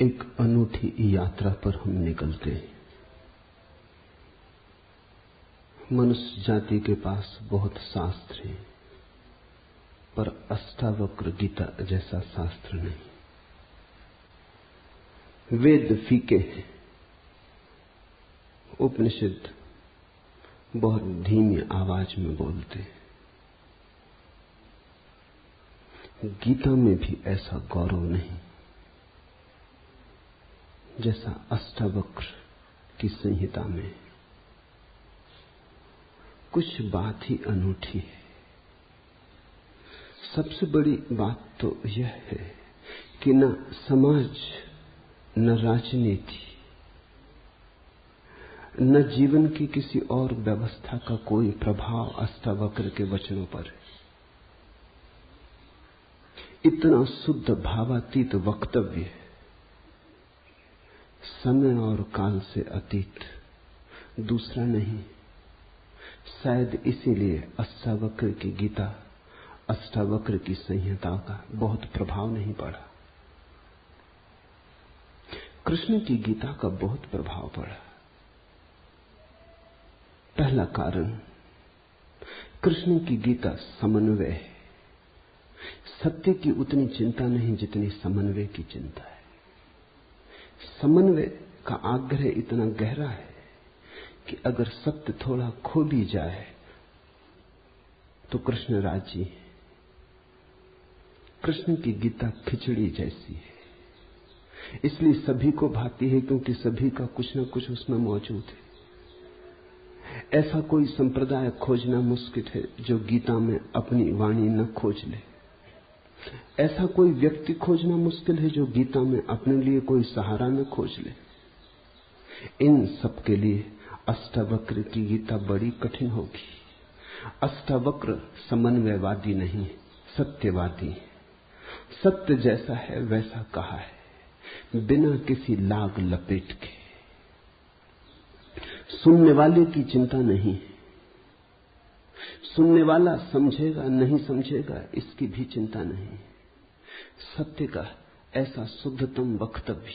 एक अनूठी यात्रा पर हम निकलते हैं। मनुष्य जाति के पास बहुत शास्त्र हैं, पर अष्टावक्र गीता जैसा शास्त्र नहीं। वेद फीके हैं, उपनिषद बहुत धीमी आवाज में बोलते हैं। गीता में भी ऐसा गौरव नहीं जैसा अष्टावक्र की संहिता में। कुछ बात ही अनूठी है। सबसे बड़ी बात तो यह है कि न समाज, न राजनीति, न जीवन की किसी और व्यवस्था का कोई प्रभाव अष्टावक्र के वचनों पर है। इतना शुद्ध भावातीत वक्तव्य, समय और काल से अतीत, दूसरा नहीं। शायद इसीलिए अष्टावक्र की गीता, अष्टावक्र की संहिता का बहुत प्रभाव नहीं पड़ा। कृष्ण की गीता का बहुत प्रभाव पड़ा। पहला कारण, कृष्ण की गीता समन्वय है। सत्य की उतनी चिंता नहीं जितनी समन्वय की चिंता है। समन्वय का आग्रह इतना गहरा है कि अगर सत्य थोड़ा खो भी जाए तो कृष्ण राजी है। कृष्ण की गीता खिचड़ी जैसी है, इसलिए सभी को भाती है, क्योंकि सभी का कुछ न कुछ उसमें मौजूद है। ऐसा कोई संप्रदाय खोजना मुश्किल है जो गीता में अपनी वाणी न खोज ले। ऐसा कोई व्यक्ति खोजना मुश्किल है जो गीता में अपने लिए कोई सहारा न खोज ले। इन सब के लिए अष्टावक्र की गीता बड़ी कठिन होगी। अष्टावक्र समन्वयवादी नहीं, सत्यवादी है। सत्य जैसा है वैसा कहा है, बिना किसी लाग लपेट के। सुनने वाले की चिंता नहीं है। सुनने वाला समझेगा नहीं समझेगा इसकी भी चिंता नहीं। सत्य का ऐसा शुद्धतम वक्तव्य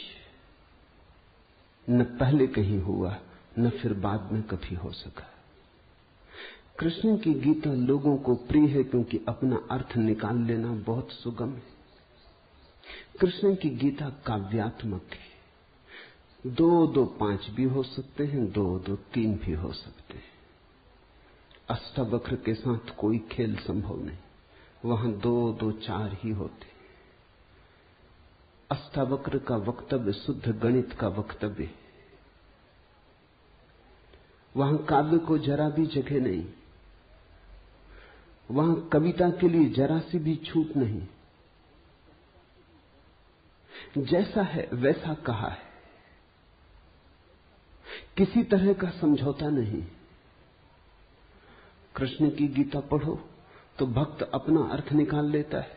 न पहले कहीं हुआ, न फिर बाद में कभी हो सका। कृष्ण की गीता लोगों को प्रिय है क्योंकि अपना अर्थ निकाल लेना बहुत सुगम है। कृष्ण की गीता काव्यात्मक है। 2-2-5 भी हो सकते हैं, 2-2-3 भी हो सकते हैं। अष्टावक्र के साथ कोई खेल संभव नहीं, वहां 2-2-4 ही होते। अष्टावक्र का वक्तव्य शुद्ध गणित का वक्तव्य है। वहां काव्य को जरा भी जगह नहीं, वहां कविता के लिए जरा सी भी छूट नहीं। जैसा है वैसा कहा है, किसी तरह का समझौता नहीं। कृष्ण की गीता पढ़ो तो भक्त अपना अर्थ निकाल लेता है,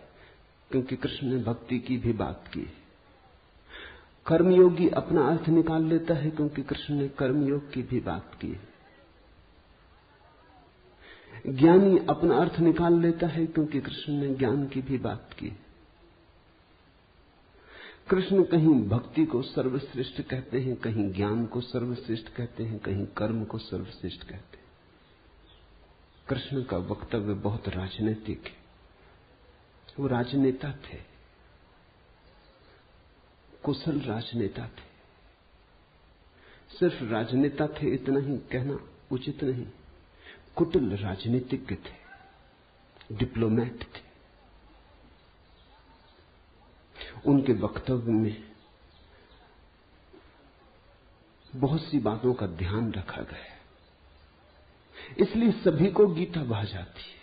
क्योंकि कृष्ण ने भक्ति की भी बात की। कर्मयोगी अपना अर्थ निकाल लेता है, क्योंकि कृष्ण ने कर्मयोग की भी बात की। ज्ञानी अपना अर्थ निकाल लेता है, क्योंकि कृष्ण ने ज्ञान की भी बात की। कृष्ण कहीं भक्ति को सर्वश्रेष्ठ कहते हैं, कहीं ज्ञान को सर्वश्रेष्ठ कहते हैं, कहीं कर्म को सर्वश्रेष्ठ कहते हैं। कृष्ण का वक्तव्य बहुत राजनीतिक है। वो राजनेता थे, कुशल राजनेता थे। सिर्फ राजनेता थे इतना ही कहना उचित नहीं, कुटिल राजनीतिज्ञ थे, डिप्लोमेट थे। उनके वक्तव्य में बहुत सी बातों का ध्यान रखा गया, इसलिए सभी को गीता भा जाती है।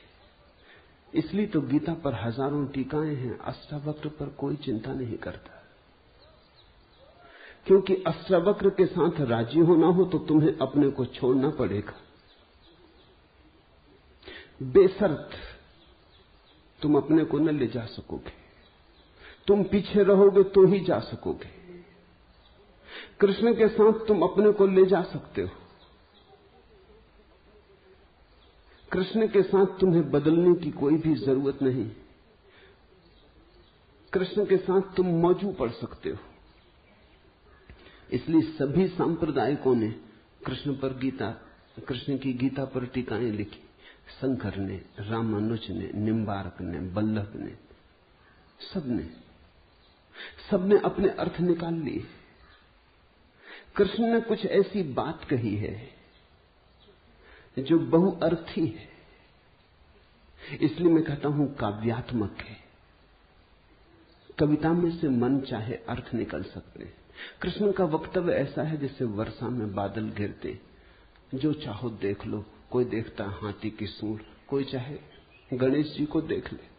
इसलिए तो गीता पर हजारों टीकाएं हैं, अष्टावक्र पर कोई चिंता नहीं करता। क्योंकि अष्टावक्र के साथ राजी होना हो तो तुम्हें अपने को छोड़ना पड़ेगा। बेशर्त तुम अपने को न ले जा सकोगे, तुम पीछे रहोगे तो ही जा सकोगे। कृष्ण के साथ तुम अपने को ले जा सकते हो। कृष्ण के साथ तुम्हें बदलने की कोई भी जरूरत नहीं। कृष्ण के साथ तुम मौजू पड़ सकते हो। इसलिए सभी सांप्रदायिकों ने कृष्ण की गीता पर टीकाएं लिखी। शंकर ने, रामानुज ने, निम्बार्क ने, बल्लभ ने, सबने अपने अर्थ निकाल लिए। कृष्ण ने कुछ ऐसी बात कही है जो बहुअर्थी है, इसलिए मैं कहता हूं काव्यात्मक है। कविता में से मन चाहे अर्थ निकल सकते हैं। कृष्ण का वक्तव्य ऐसा है जैसे वर्षा में बादल गिरते, जो चाहो देख लो। कोई देखता हाथी की सूंड, कोई चाहे गणेश जी को देख ले।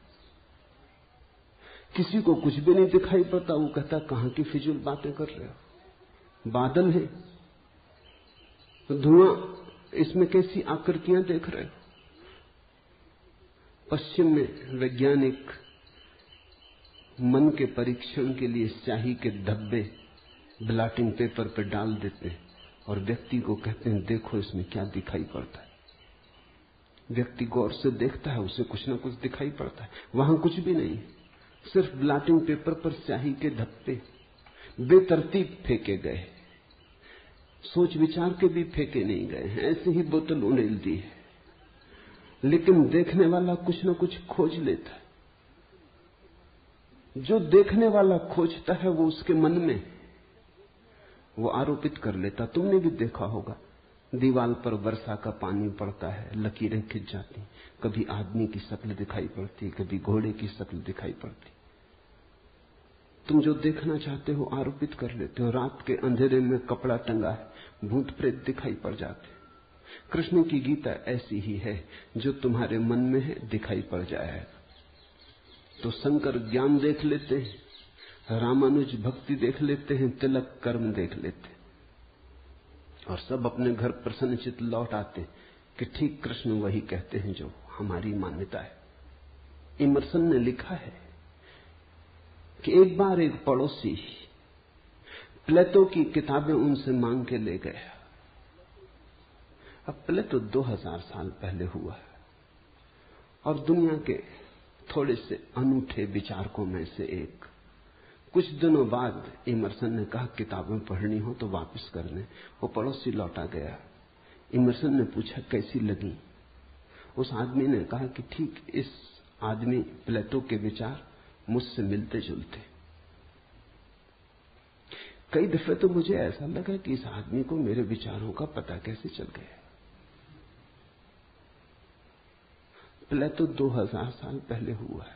किसी को कुछ भी नहीं दिखाई पड़ता, वो कहता कहां की फिजूल बातें कर रहे हो, बादल है, धुआं, इसमें कैसी आकृतियां देख रहे हो। पश्चिम में वैज्ञानिक मन के परीक्षण के लिए स्याही के धब्बे ब्लॉटिंग पेपर पर डाल देते हैं और व्यक्ति को कहते हैं देखो इसमें क्या दिखाई पड़ता है। व्यक्ति गौर से देखता है, उसे कुछ ना कुछ दिखाई पड़ता है। वहां कुछ भी नहीं, सिर्फ ब्लॉटिंग पेपर पर स्याही के धब्बे बेतरतीब फेंके गए, सोच विचार के भी फेंके नहीं गए हैं, ऐसे ही बोतल उड़ेल दी है। लेकिन देखने वाला कुछ ना कुछ खोज लेता है। जो देखने वाला खोजता है वो उसके मन में वो आरोपित कर लेता। तुमने भी देखा होगा, दीवार पर वर्षा का पानी पड़ता है, लकीरें खिंच जाती, कभी आदमी की शक्ल दिखाई पड़ती, कभी घोड़े की शक्ल दिखाई पड़ती। तुम जो देखना चाहते हो आरोपित कर लेते हो। रात के अंधेरे में कपड़ा टंगा है, भूत प्रेत दिखाई पड़ जाते। कृष्ण की गीता ऐसी ही है, जो तुम्हारे मन में है दिखाई पड़ जाएगा। तो शंकर ज्ञान देख लेते हैं, रामानुज भक्ति देख लेते हैं, तिलक कर्म देख लेते हैं, और सब अपने घर प्रसन्नचित्त लौट आते कि ठीक कृष्ण वही कहते हैं जो हमारी मान्यता है। इमर्सन ने लिखा है कि एक बार एक पड़ोसी प्लेटो की किताबें उनसे मांग के ले गया। अब प्लेटो 2000 साल पहले हुआ है और दुनिया के थोड़े से अनूठे विचारकों में से एक। कुछ दिनों बाद इमर्सन ने कहा किताबें पढ़नी हो तो वापस कर दें। वो पड़ोसी लौटा गया। इमर्सन ने पूछा कैसी लगी। उस आदमी ने कहा कि ठीक, इस आदमी प्लेटो के विचार मुझसे मिलते जुलते। कई दफे तो मुझे ऐसा लगा कि इस आदमी को मेरे विचारों का पता कैसे चल गया। प्लेटो 2000 साल पहले हुआ है।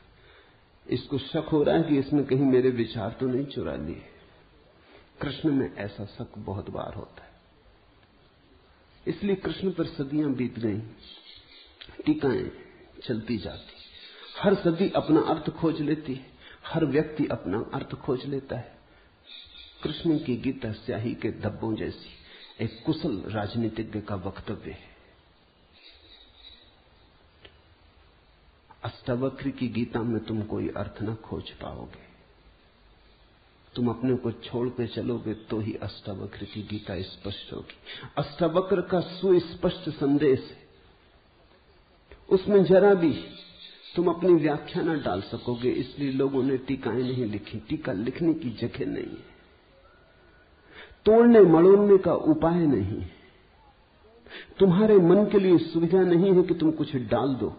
इसको शक हो रहा है कि इसने कहीं मेरे विचार तो नहीं चुरा लिए। कृष्ण में ऐसा शक बहुत बार होता है। इसलिए कृष्ण पर सदियां बीत गई, टीकाएं चलती जाती, हर सदी अपना अर्थ खोज लेती है, हर व्यक्ति अपना अर्थ खोज लेता है। कृष्ण की गीता स्याही के धब्बों जैसी एक कुशल राजनीतिज्ञ का वक्तव्य है। अष्टावक्र की गीता में तुम कोई अर्थ न खोज पाओगे। तुम अपने को छोड़ के चलोगे तो ही अष्टावक्र की गीता स्पष्ट होगी। अष्टावक्र का सुस्पष्ट संदेश है, उसमें जरा भी तुम अपनी व्याख्या न डाल सकोगे। इसलिए लोगों ने टीकाएं नहीं लिखी। टीका लिखने की जगह नहीं है, तोड़ने मड़ोड़ने का उपाय नहीं, तुम्हारे मन के लिए सुविधा नहीं है कि तुम कुछ डाल दो।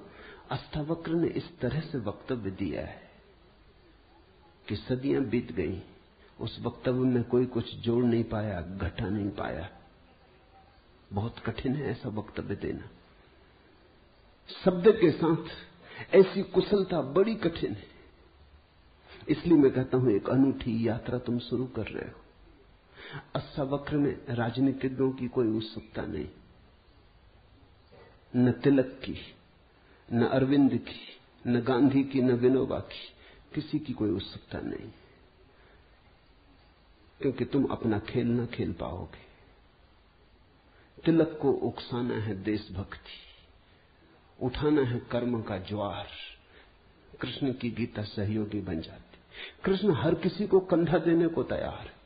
अष्टावक्र ने इस तरह से वक्तव्य दिया है कि सदियां बीत गई, उस वक्तव्य में कोई कुछ जोड़ नहीं पाया, घटा नहीं पाया। बहुत कठिन है ऐसा वक्तव्य देना। शब्द के साथ ऐसी कुशलता बड़ी कठिन है। इसलिए मैं कहता हूं एक अनूठी यात्रा तुम शुरू कर रहे हो। अष्टावक्र में राजनीतिज्ञों की कोई उत्सुकता नहीं, न तिलक की, न अरविंद की, न गांधी की, न विनोबा की, किसी की कोई उत्सुकता नहीं, क्योंकि तुम अपना खेल न खेल पाओगे। तिलक को उकसाना है देशभक्ति, उठाना है कर्म का ज्वार। कृष्ण की गीता सहयोगी बन जाती। कृष्ण हर किसी को कंधा देने को तैयार है।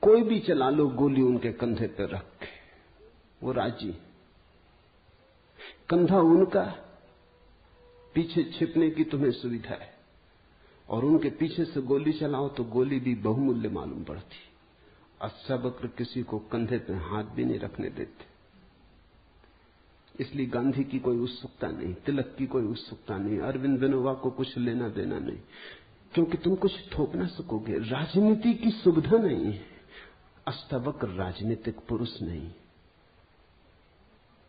कोई भी चला लो गोली उनके कंधे पर रख के, वो राजी। कंधा उनका, पीछे छिपने की तुम्हें सुविधा है। और उनके पीछे से गोली चलाओ तो गोली भी बहुमूल्य मालूम पड़ती। अष्टावक्र किसी को कंधे पे हाथ भी नहीं रखने देते। इसलिए गांधी की कोई उत्सुकता नहीं, तिलक की कोई उत्सुकता नहीं, अरविंद विनोबा को कुछ लेना देना नहीं, क्योंकि तुम कुछ थोप ना सकोगे। राजनीति की सुविधा नहीं है। अष्टावक्र राजनीतिक पुरुष नहीं।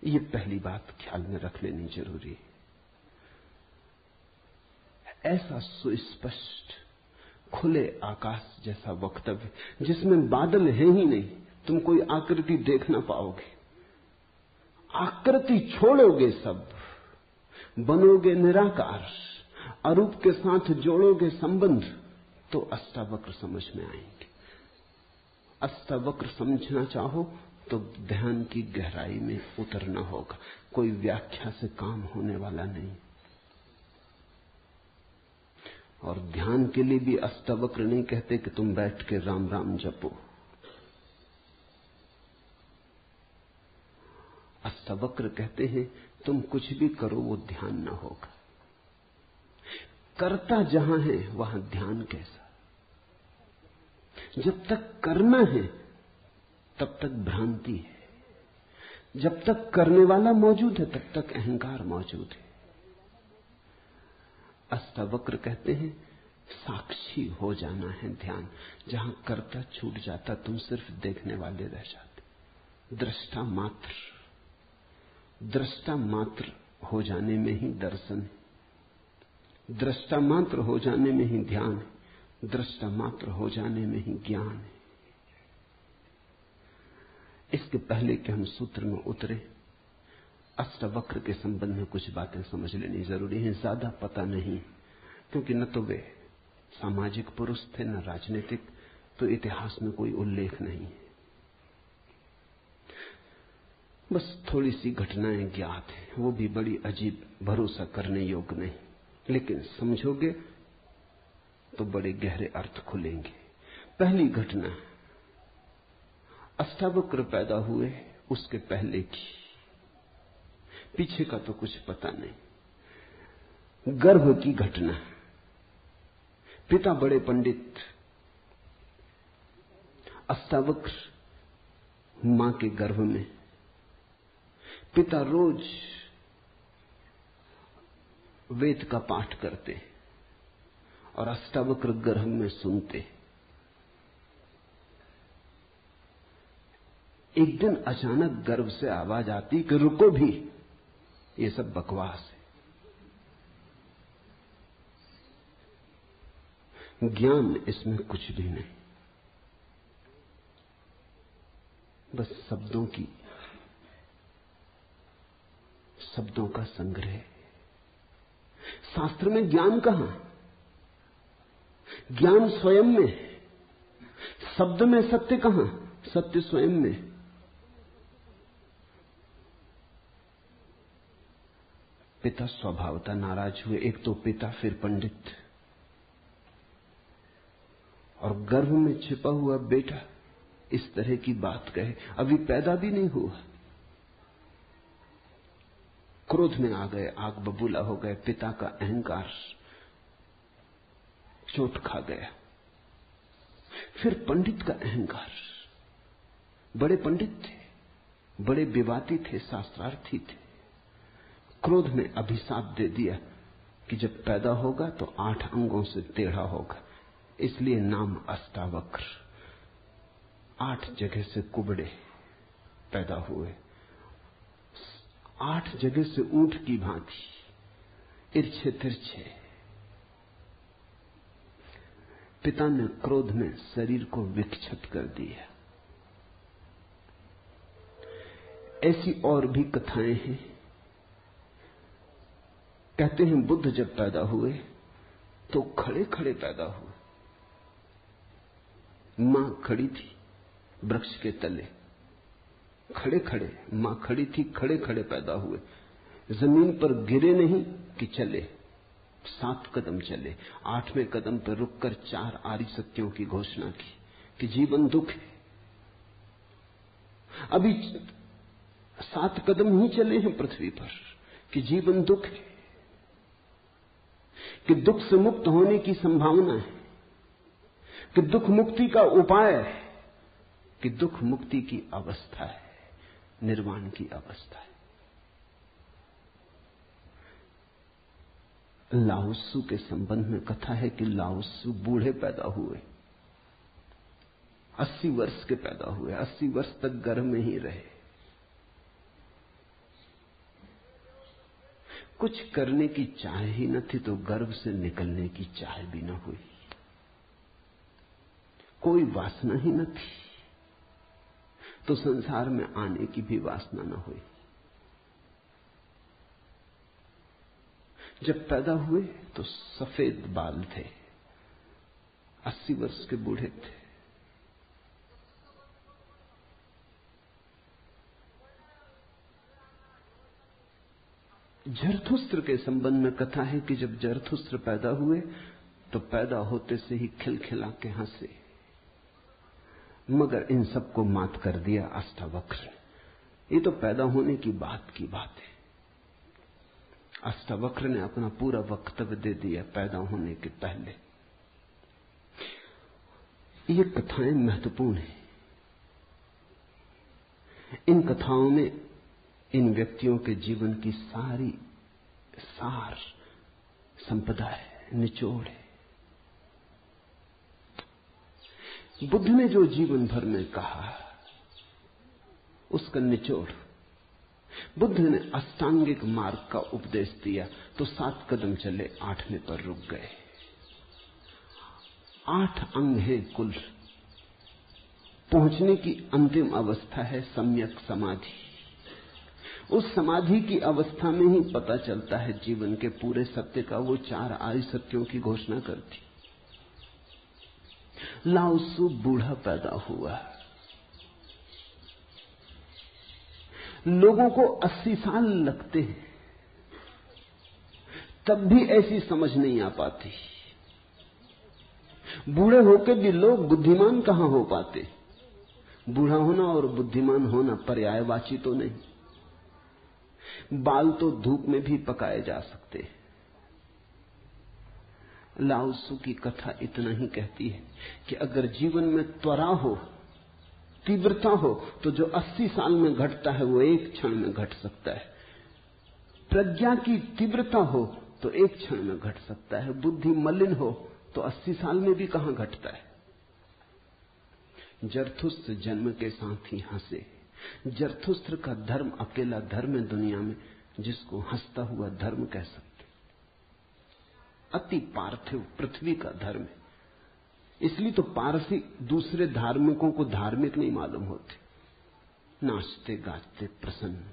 ये पहली बात ख्याल में रख लेनी जरूरी है। ऐसा सुस्पष्ट खुले आकाश जैसा वक्तव्य जिसमें बादल है ही नहीं, तुम कोई आकृति देख ना पाओगे। आकृति छोड़ोगे, सब बनोगे निराकार, अरूप के साथ जोड़ोगे संबंध, तो अष्टावक्र समझ में आएंगे। अष्टावक्र समझना चाहो तो ध्यान की गहराई में उतरना होगा। कोई व्याख्या से काम होने वाला नहीं। और ध्यान के लिए भी अष्टावक्र नहीं कहते कि तुम बैठ के राम राम जपो। अष्टावक्र कहते हैं तुम कुछ भी करो वो ध्यान ना होगा। करता जहां है वहां ध्यान कैसा? जब तक करना है तब तक भ्रांति है। जब तक करने वाला मौजूद है तब तक अहंकार मौजूद है। अष्टावक्र कहते हैं साक्षी हो जाना है ध्यान। जहां करता छूट जाता तुम सिर्फ देखने वाले रह जाते। दृष्टा मात्र, दृष्टा मात्र हो जाने में ही दर्शन है। दृष्टा मात्र हो जाने में ही ध्यान है। दृष्टा मात्र हो जाने में ही ज्ञान है। इसके पहले कि हम सूत्र में उतरे, अष्टावक्र के संबंध में कुछ बातें समझ लेनी जरूरी है। ज्यादा पता नहीं, क्योंकि न तो वे सामाजिक पुरुष थे न राजनीतिक, तो इतिहास में कोई उल्लेख नहीं है। बस थोड़ी सी घटनाएं ज्ञात हैं, वो भी बड़ी अजीब, भरोसा करने योग्य नहीं, लेकिन समझोगे तो बड़े गहरे अर्थ खुलेंगे। पहली घटना, अष्टावक्र पैदा हुए उसके पहले की, पीछे का तो कुछ पता नहीं। गर्भ की घटना। पिता बड़े पंडित, अष्टावक्र मां के गर्भ में। पिता रोज वेद का पाठ करते और अष्टावक्र गर्भ में सुनते। एक दिन अचानक गर्भ से आवाज आती कि रुको भी, ये सब बकवास है, ज्ञान इसमें कुछ भी नहीं, बस शब्दों का संग्रह। शास्त्र में ज्ञान कहां? ज्ञान स्वयं में। शब्द में सत्य कहां? सत्य स्वयं में। पिता स्वभावतः नाराज हुए। एक तो पिता, फिर पंडित, और गर्भ में छिपा हुआ बेटा इस तरह की बात कहे, अभी पैदा भी नहीं हुआ। क्रोध में आ गए, आग बबूला हो गए। पिता का अहंकार चोट खा गया। फिर पंडित का अहंकार। बड़े पंडित थे, बड़े विवादी थे, शास्त्रार्थी थे। क्रोध में अभिशाप दे दिया कि जब पैदा होगा तो 8 अंगों से टेढ़ा होगा, इसलिए नाम अष्टावक्र। 8 जगह से कुबड़े पैदा हुए, 8 जगह से ऊंट की भांति, इर्छे तिरछे। पिता ने क्रोध में शरीर को विक्षत कर दिया। ऐसी और भी कथाएं हैं। कहते हैं बुद्ध जब पैदा हुए तो खड़े खड़े पैदा हुए। मां खड़ी थी वृक्ष के तले, खड़े खड़े मां खड़ी थी, खड़े खड़े पैदा हुए। जमीन पर गिरे नहीं कि चले, 7 कदम चले। 8वें कदम पर रुककर 4 आर्य सत्यों की घोषणा की कि जीवन दुख है। अभी 7 कदम ही चले हैं पृथ्वी पर कि जीवन दुख है। कि दुख से मुक्त होने की संभावना है, कि दुख मुक्ति का उपाय है, कि दुख मुक्ति की अवस्था है, निर्वाण की अवस्था है। लाओत्सु के संबंध में कथा है कि लाओत्सु बूढ़े पैदा हुए, 80 वर्ष के पैदा हुए, 80 वर्ष तक गर्भ में ही रहे। कुछ करने की चाह ही न थी तो गर्भ से निकलने की चाह भी न हुई, कोई वासना ही न थी तो संसार में आने की भी वासना न हुई। जब पैदा हुए तो सफेद बाल थे, 80 वर्ष के बूढ़े थे। जरथुस्त्र के संबंध में कथा है कि जब जरथुस्त्र पैदा हुए तो पैदा होते से ही खिलखिला के हंसे, मगर इन सबको मात कर दिया अष्टावक्र। ये तो पैदा होने की बात है। अष्टावक्र ने अपना पूरा वक्तव्य दे दिया पैदा होने के पहले। ये कथाएं महत्वपूर्ण हैं। इन कथाओं में इन व्यक्तियों के जीवन की सारी सार संपदा है, निचोड़ है। बुद्ध ने जो जीवन भर में कहा उसका निचोड़। बुद्ध ने अष्टांगिक मार्ग का उपदेश दिया तो 7 कदम चले, 8वें पर रुक गए। 8 अंग हैं कुल। पहुंचने की अंतिम अवस्था है सम्यक समाधि। उस समाधि की अवस्था में ही पता चलता है जीवन के पूरे सत्य का। वो 4 आर्य सत्यों की घोषणा करती। लाओत्सु बूढ़ा पैदा हुआ। लोगों को 80 साल लगते हैं, तब भी ऐसी समझ नहीं आ पाती। बूढ़े होकर भी लोग बुद्धिमान कहां हो पाते। बूढ़ा होना और बुद्धिमान होना पर्यायवाची तो नहीं। बाल तो धूप में भी पकाए जा सकते हैं। लाओत्सु की कथा इतना ही कहती है कि अगर जीवन में त्वरा हो, तीव्रता हो, तो जो 80 साल में घटता है वो एक क्षण में घट सकता है। प्रज्ञा की तीव्रता हो तो एक क्षण में घट सकता है। बुद्धि मलिन हो तो 80 साल में भी कहां घटता है। जरथुस्त्र जन्म के साथ ही हंसे। जरथुस्त्र का धर्म अकेला धर्म है दुनिया में जिसको हंसता हुआ धर्म कह सकते। अति पार्थिव पृथ्वी का धर्म है। इसलिए तो पारसी दूसरे धार्मिकों को धार्मिक नहीं मालूम होते, नाचते गाते प्रसन्न।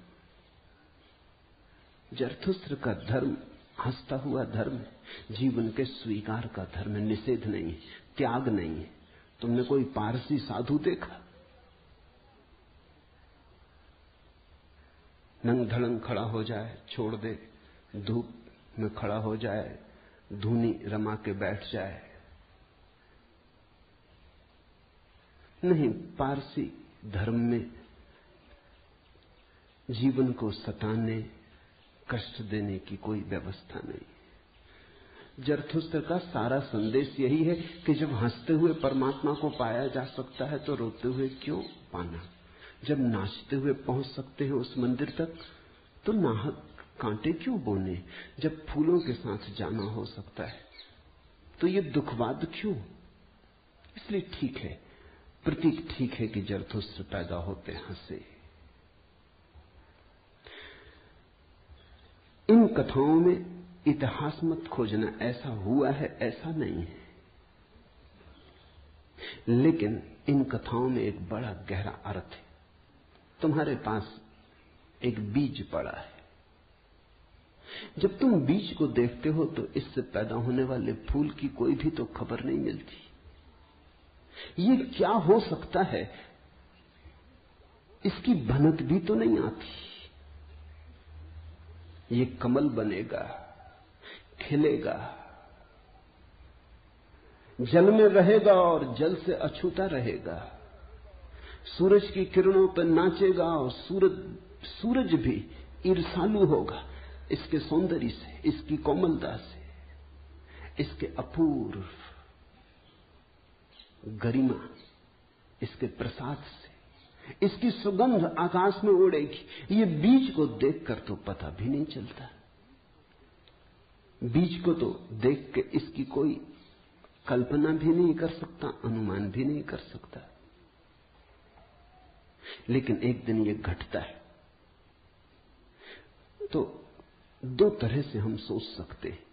जरथुस्त्र का धर्म हंसता हुआ धर्म है, जीवन के स्वीकार का धर्म है, निषेध नहीं है, त्याग नहीं है। तुमने कोई पारसी साधु देखा? नंग धड़ंग खड़ा हो जाए, छोड़ दे, धूप में खड़ा हो जाए, धूनी रमा के बैठ जाए? नहीं, पारसी धर्म में जीवन को सताने, कष्ट देने की कोई व्यवस्था नहीं। जरथुस्त्र का सारा संदेश यही है कि जब हंसते हुए परमात्मा को पाया जा सकता है तो रोते हुए क्यों पाना। जब नाचते हुए पहुंच सकते हैं उस मंदिर तक तो नाहक कांटे क्यों बोने। जब फूलों के साथ जाना हो सकता है तो ये दुखवाद क्यों। इसलिए ठीक है, प्रतीक ठीक है कि जरथुस्त्र पैदा होते हंसे। इन कथाओं में इतिहास मत खोजना, ऐसा हुआ है ऐसा नहीं है, लेकिन इन कथाओं में एक बड़ा गहरा अर्थ है। तुम्हारे पास एक बीज पड़ा है। जब तुम बीज को देखते हो तो इससे पैदा होने वाले फूल की कोई भी तो खबर नहीं मिलती। ये क्या हो सकता है, इसकी भनक भी तो नहीं आती। ये कमल बनेगा, खिलेगा, जल में रहेगा और जल से अछूता रहेगा, सूरज की किरणों पर नाचेगा और सूरज भी ईर्ष्यालु होगा इसके सौंदर्य से, इसकी कोमलता से। इसके अपूर्व गरिमा, इसके प्रसाद से इसकी सुगंध आकाश में उड़ेगी। ये बीज को देखकर तो पता भी नहीं चलता। बीज को तो देख के इसकी कोई कल्पना भी नहीं कर सकता, अनुमान भी नहीं कर सकता। लेकिन एक दिन ये घटता है। तो दो तरह से हम सोच सकते हैं।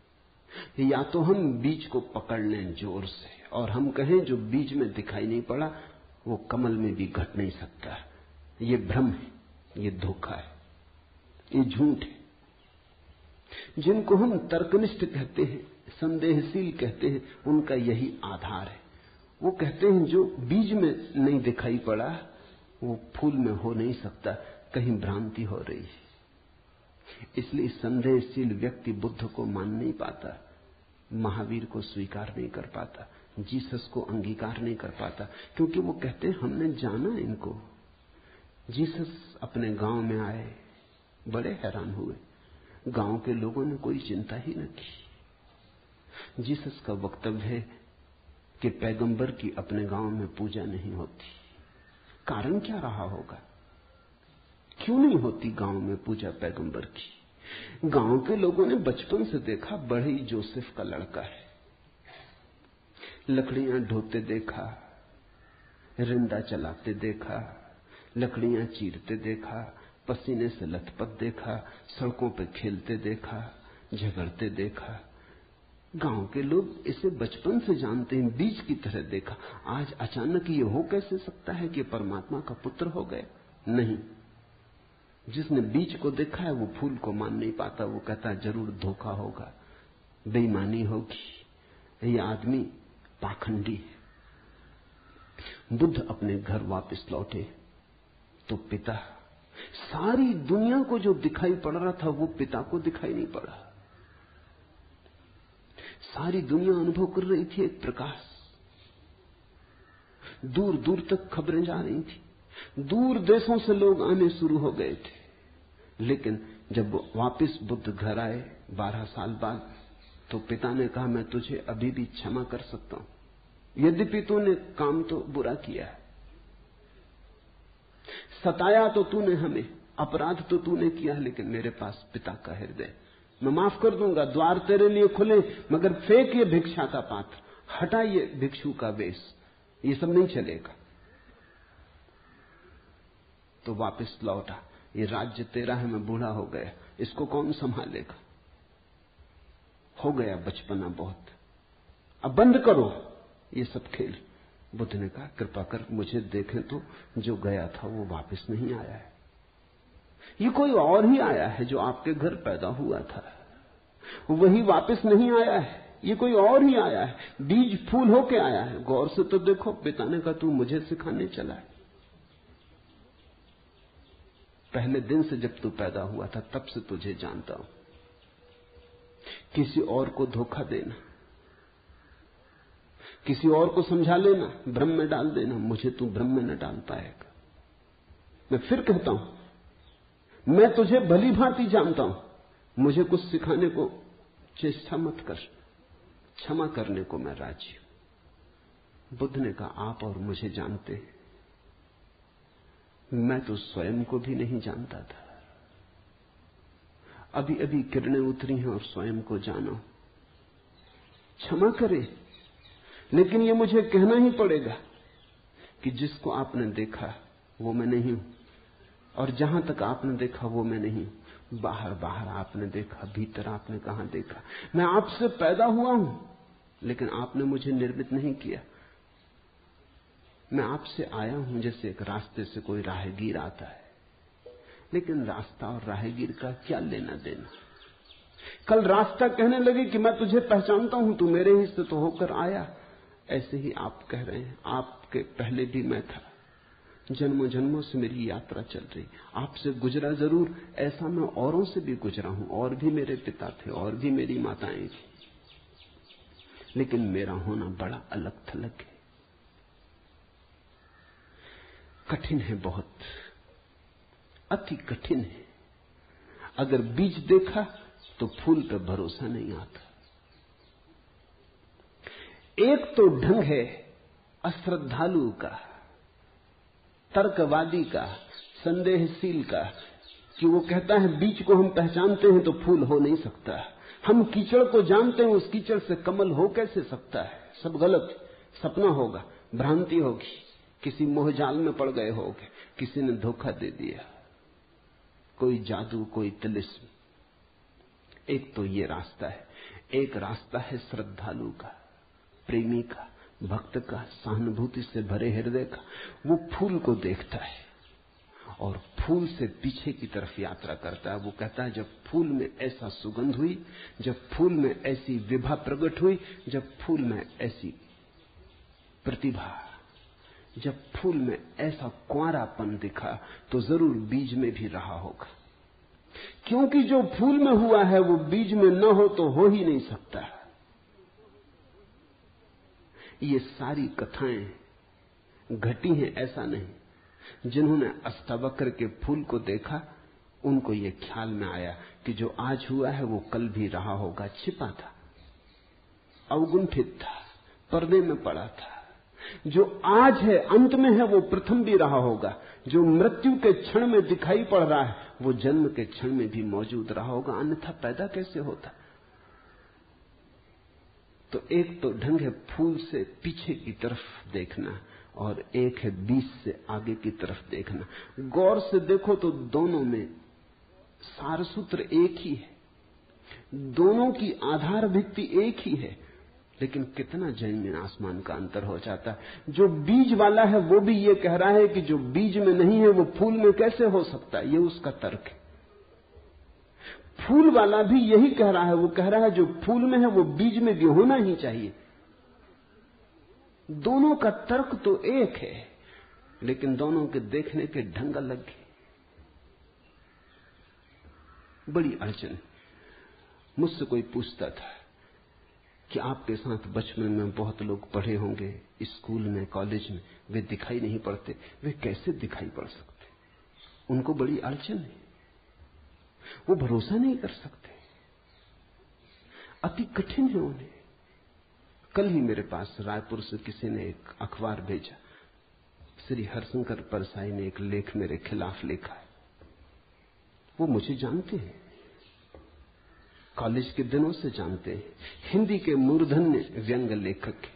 या तो हम बीज को पकड़ लें जोर से और हम कहें जो बीज में दिखाई नहीं पड़ा वो कमल में भी घट नहीं सकता। ये भ्रम है, ये धोखा है, ये झूठ है। जिनको हम तर्कनिष्ठ कहते हैं, संदेहशील कहते हैं, उनका यही आधार है। वो कहते हैं जो बीज में नहीं दिखाई पड़ा वो फूल में हो नहीं सकता, कहीं भ्रांति हो रही है। इसलिए संदेहशील व्यक्ति बुद्ध को मान नहीं पाता, महावीर को स्वीकार नहीं कर पाता, जीसस को अंगीकार नहीं कर पाता, क्योंकि वो कहते हैं हमने जाना इनको। जीसस अपने गांव में आए, बड़े हैरान हुए, गांव के लोगों ने कोई चिंता ही न की। जीसस का वक्तव्य है कि पैगंबर की अपने गांव में पूजा नहीं होती। कारण क्या रहा होगा? क्यों नहीं होती गांव में पूजा पैगंबर की? गांव के लोगों ने बचपन से देखा, बड़े ही जोसेफ का लड़का है, लकड़ियां ढोते देखा, रिंदा चलाते देखा, लकड़ियां चीरते देखा, पसीने से लथपथ देखा, सड़कों पर खेलते देखा, झगड़ते देखा। गांव के लोग इसे बचपन से जानते हैं, बीज की तरह देखा। आज अचानक ये हो कैसे सकता है कि परमात्मा का पुत्र हो गए? नहीं, जिसने बीज को देखा है वो फूल को मान नहीं पाता। वो कहता है जरूर धोखा होगा, बेईमानी होगी, ये आदमी पाखंडी है। बुद्ध अपने घर वापस लौटे तो पिता, सारी दुनिया को जो दिखाई पड़ रहा था वो पिता को दिखाई नहीं पड़ा। सारी दुनिया अनुभव कर रही थी एक प्रकाश, दूर दूर तक खबरें जा रही थी, दूर देशों से लोग आने शुरू हो गए थे। लेकिन जब वापस बुद्ध घर आए 12 साल बाद, तो पिता ने कहा मैं तुझे अभी भी क्षमा कर सकता हूं, यद्यपि तूने काम तो बुरा किया है, सताया तो तूने हमें, अपराध तो तूने किया, लेकिन मेरे पास पिता का हृदय, मैं माफ कर दूंगा, द्वार तेरे लिए खुले, मगर फेंक ये भिक्षा का पात्र, हटा ये भिक्षु का वेश, ये सब नहीं चलेगा। तो वापस लौटा, ये राज्य तेरा है, मैं बूढ़ा हो गया, इसको कौन संभालेगा? हो गया बचपना बहुत, अब बंद करो ये सब खेल। बुद्ध ने कहा कृपा कर मुझे देखें तो, जो गया था वो वापस नहीं आया है, ये कोई और ही आया है। जो आपके घर पैदा हुआ था वही वापस नहीं आया है, ये कोई और ही आया है, बीज फूल होके आया है। गौर से तो देखो। पिता ने कहा तू मुझे सिखाने चला है, पहले दिन से जब तू पैदा हुआ था तब से तुझे जानता हूं। किसी और को धोखा देना, किसी और को समझा लेना, भ्रम में डाल देना, मुझे तू भ्रम में न डाल पाएगा। मैं फिर कहता हूं, मैं तुझे भली भांति जानता हूं, मुझे कुछ सिखाने को चेष्टा मत कर, क्षमा करने को मैं राजी हूं। बुद्ध ने कहा आप और मुझे जानते हैं, मैं तो स्वयं को भी नहीं जानता था, अभी अभी किरणें उतरी हैं और स्वयं को जाना। क्षमा करें, लेकिन ये मुझे कहना ही पड़ेगा कि जिसको आपने देखा वो मैं नहीं हूं, और जहां तक आपने देखा वो मैं नहीं हूं। बाहर बाहर आपने देखा, भीतर आपने कहां देखा? मैं आपसे पैदा हुआ हूं, लेकिन आपने मुझे निर्मित नहीं किया। मैं आपसे आया हूं जैसे एक रास्ते से कोई राहगीर आता है, लेकिन रास्ता और राहगीर का क्या लेना देना? कल रास्ता कहने लगे कि मैं तुझे पहचानता हूं, तू मेरे ही से तो होकर आया। ऐसे ही आप कह रहे हैं आपके पहले भी मैं था, जन्मों जन्मों से मेरी यात्रा चल रही, आपसे गुजरा जरूर, ऐसा मैं औरों से भी गुजरा हूं, और भी मेरे पिता थे, और भी मेरी माताएं थी, लेकिन मेरा होना बड़ा अलग थलग है, कठिन है, बहुत अति कठिन है। अगर बीज देखा तो फूल पर भरोसा नहीं आता। एक तो ढंग है अश्रद्धालु का, तर्कवादी का, संदेहशील का, कि वो कहता है बीज को हम पहचानते हैं तो फूल हो नहीं सकता, हम कीचड़ को जानते हैं उस कीचड़ से कमल हो कैसे सकता है, सब गलत, सपना होगा, भ्रांति होगी, किसी मोहजाल में पड़ गए होगे, किसी ने धोखा दे दिया, कोई जादू, कोई तिलिस्म। एक तो ये रास्ता है। एक रास्ता है श्रद्धालु का, प्रेमी का, भक्त का, सहानुभूति से भरे हृदय का। वो फूल को देखता है और फूल से पीछे की तरफ यात्रा करता है। वो कहता है जब फूल में ऐसा सुगंध हुई, जब फूल में ऐसी विभा प्रकट हुई, जब फूल में ऐसी प्रतिभा, जब फूल में ऐसा कुंवारापन दिखा, तो जरूर बीज में भी रहा होगा। क्योंकि जो फूल में हुआ है वो बीज में न हो तो हो ही नहीं सकता। ये सारी कथाएं घटी हैं ऐसा नहीं। जिन्होंने अष्टावक्र के फूल को देखा उनको ये ख्याल में आया कि जो आज हुआ है वो कल भी रहा होगा, छिपा था, अवगुंठित था, पर्दे में पड़ा था। जो आज है, अंत में है, वो प्रथम भी रहा होगा। जो मृत्यु के क्षण में दिखाई पड़ रहा है वो जन्म के क्षण में भी मौजूद रहा होगा, अन्यथा पैदा कैसे होता। तो एक तो ढंग है फूल से पीछे की तरफ देखना और एक है बीज से आगे की तरफ देखना। गौर से देखो तो दोनों में सार सूत्र एक ही है, दोनों की आधार भित्ति एक ही है, लेकिन कितना जमीन आसमान का अंतर हो जाता है। जो बीज वाला है वो भी ये कह रहा है कि जो बीज में नहीं है वो फूल में कैसे हो सकता है, ये उसका तर्क है। फूल वाला भी यही कह रहा है, वो कह रहा है जो फूल में है वो बीज में भी होना ही चाहिए। दोनों का तर्क तो एक है, लेकिन दोनों के देखने के ढंग अलग है। बड़ी अड़चन। मुझसे कोई पूछता था कि आपके साथ बचपन में बहुत लोग पढ़े होंगे, स्कूल में, कॉलेज में, वे दिखाई नहीं पड़ते, वे कैसे दिखाई पड़ सकते? उनको बड़ी अड़चन है, वो भरोसा नहीं कर सकते, अति कठिन है उन्हें। कल ही मेरे पास रायपुर से किसी ने एक अखबार भेजा, श्री हरशंकर परसाई ने एक लेख मेरे खिलाफ लिखा है। वो मुझे जानते हैं, कॉलेज के दिनों से जानते हैं, हिंदी के मूर्धन्य व्यंग्य लेखक हैं।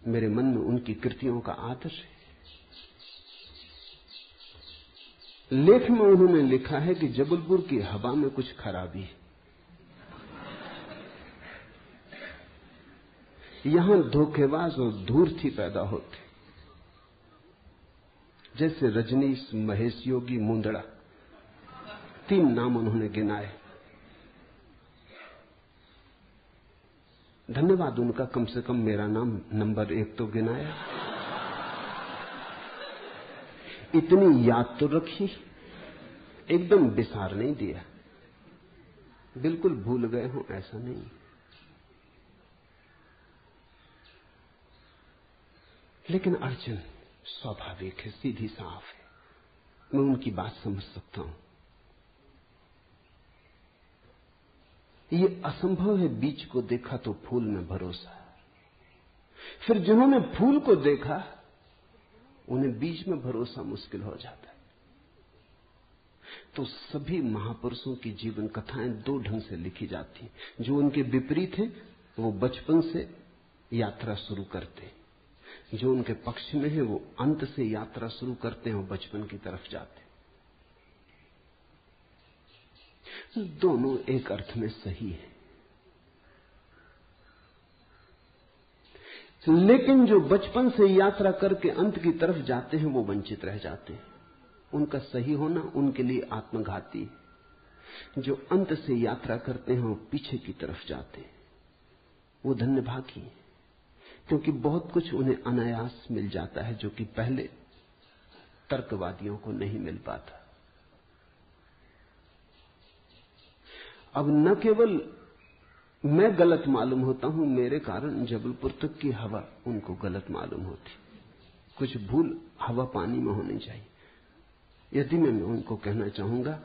मेरे मन में उनकी कृतियों का आदर है। लेख में उन्होंने लिखा है कि जबलपुर की हवा में कुछ खराबी है, यहां धोखेबाज और धूर्त ही पैदा होते, जैसे रजनीश, महेश योगी, मुंदड़ा, 3 नाम उन्होंने गिनाए। धन्यवाद उनका, कम से कम मेरा नाम नंबर 1 तो गिनाया। इतनी याद तो रखी, एकदम बिसार नहीं दिया, बिल्कुल भूल गए हो ऐसा नहीं। लेकिन अड़चन स्वाभाविक है, सीधी साफ है, मैं उनकी बात समझ सकता हूं। ये असंभव है बीज को देखा तो फूल में भरोसा। फिर जिन्होंने फूल को देखा उन्हें बीज में भरोसा मुश्किल हो जाता है। तो सभी महापुरुषों की जीवन कथाएं 2 ढंग से लिखी जाती हैं। जो उनके विपरीत हैं वो बचपन से यात्रा शुरू करते हैं, जो उनके पक्ष में है वो अंत से यात्रा शुरू करते हैं और बचपन की तरफ जाते हैं। दोनों एक अर्थ में सही है, लेकिन जो बचपन से यात्रा करके अंत की तरफ जाते हैं वो वंचित रह जाते हैं। उनका सही होना उनके लिए आत्मघाती है। जो अंत से यात्रा करते हैं वो पीछे की तरफ जाते हैं, वो धन्यभागी हैं, क्योंकि बहुत कुछ उन्हें अनायास मिल जाता है जो कि पहले तर्कवादियों को नहीं मिल पाता। अब न केवल मैं गलत मालूम होता हूं, मेरे कारण जबलपुर तक की हवा उनको गलत मालूम होती। कुछ भूल हवा पानी में होनी चाहिए। यदि मैं उनको कहना चाहूंगा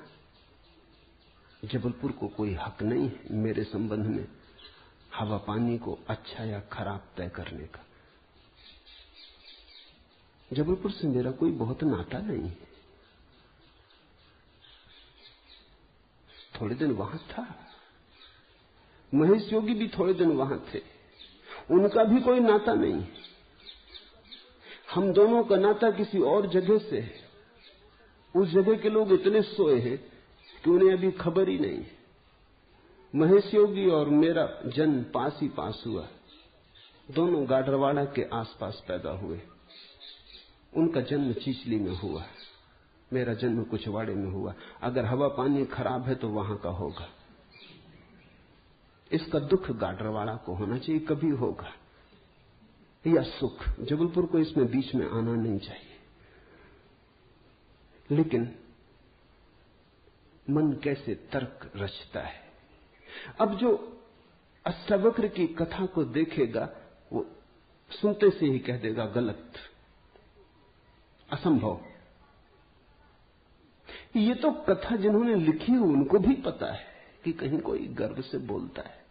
जबलपुर को कोई हक नहीं है मेरे संबंध में, हवा पानी को अच्छा या खराब तय करने का। जबलपुर से मेरा कोई बहुत नाता नहीं है, थोड़े दिन वहां था, महेश योगी भी थोड़े दिन वहां थे, उनका भी कोई नाता नहीं। हम दोनों का नाता किसी और जगह से है। उस जगह के लोग इतने सोए हैं कि उन्हें अभी खबर ही नहीं। महेश योगी और मेरा जन्म पास ही पास हुआ, दोनों गाडरवाड़ा के आसपास पैदा हुए। उनका जन्म चिचली में हुआ, मेरा जन्म कुचवाड़े में हुआ। अगर हवा पानी खराब है तो वहां का होगा। इसका दुख गाडरवाड़ा को होना चाहिए, कभी होगा, या सुख। जबलपुर को इसमें बीच में आना नहीं चाहिए। लेकिन मन कैसे तर्क रचता है। अब जो अष्टावक्र की कथा को देखेगा वो सुनते से ही कह देगा गलत, असंभव। ये तो कथा जिन्होंने लिखी है उनको भी पता है कि कहीं कोई गर्व से बोलता है।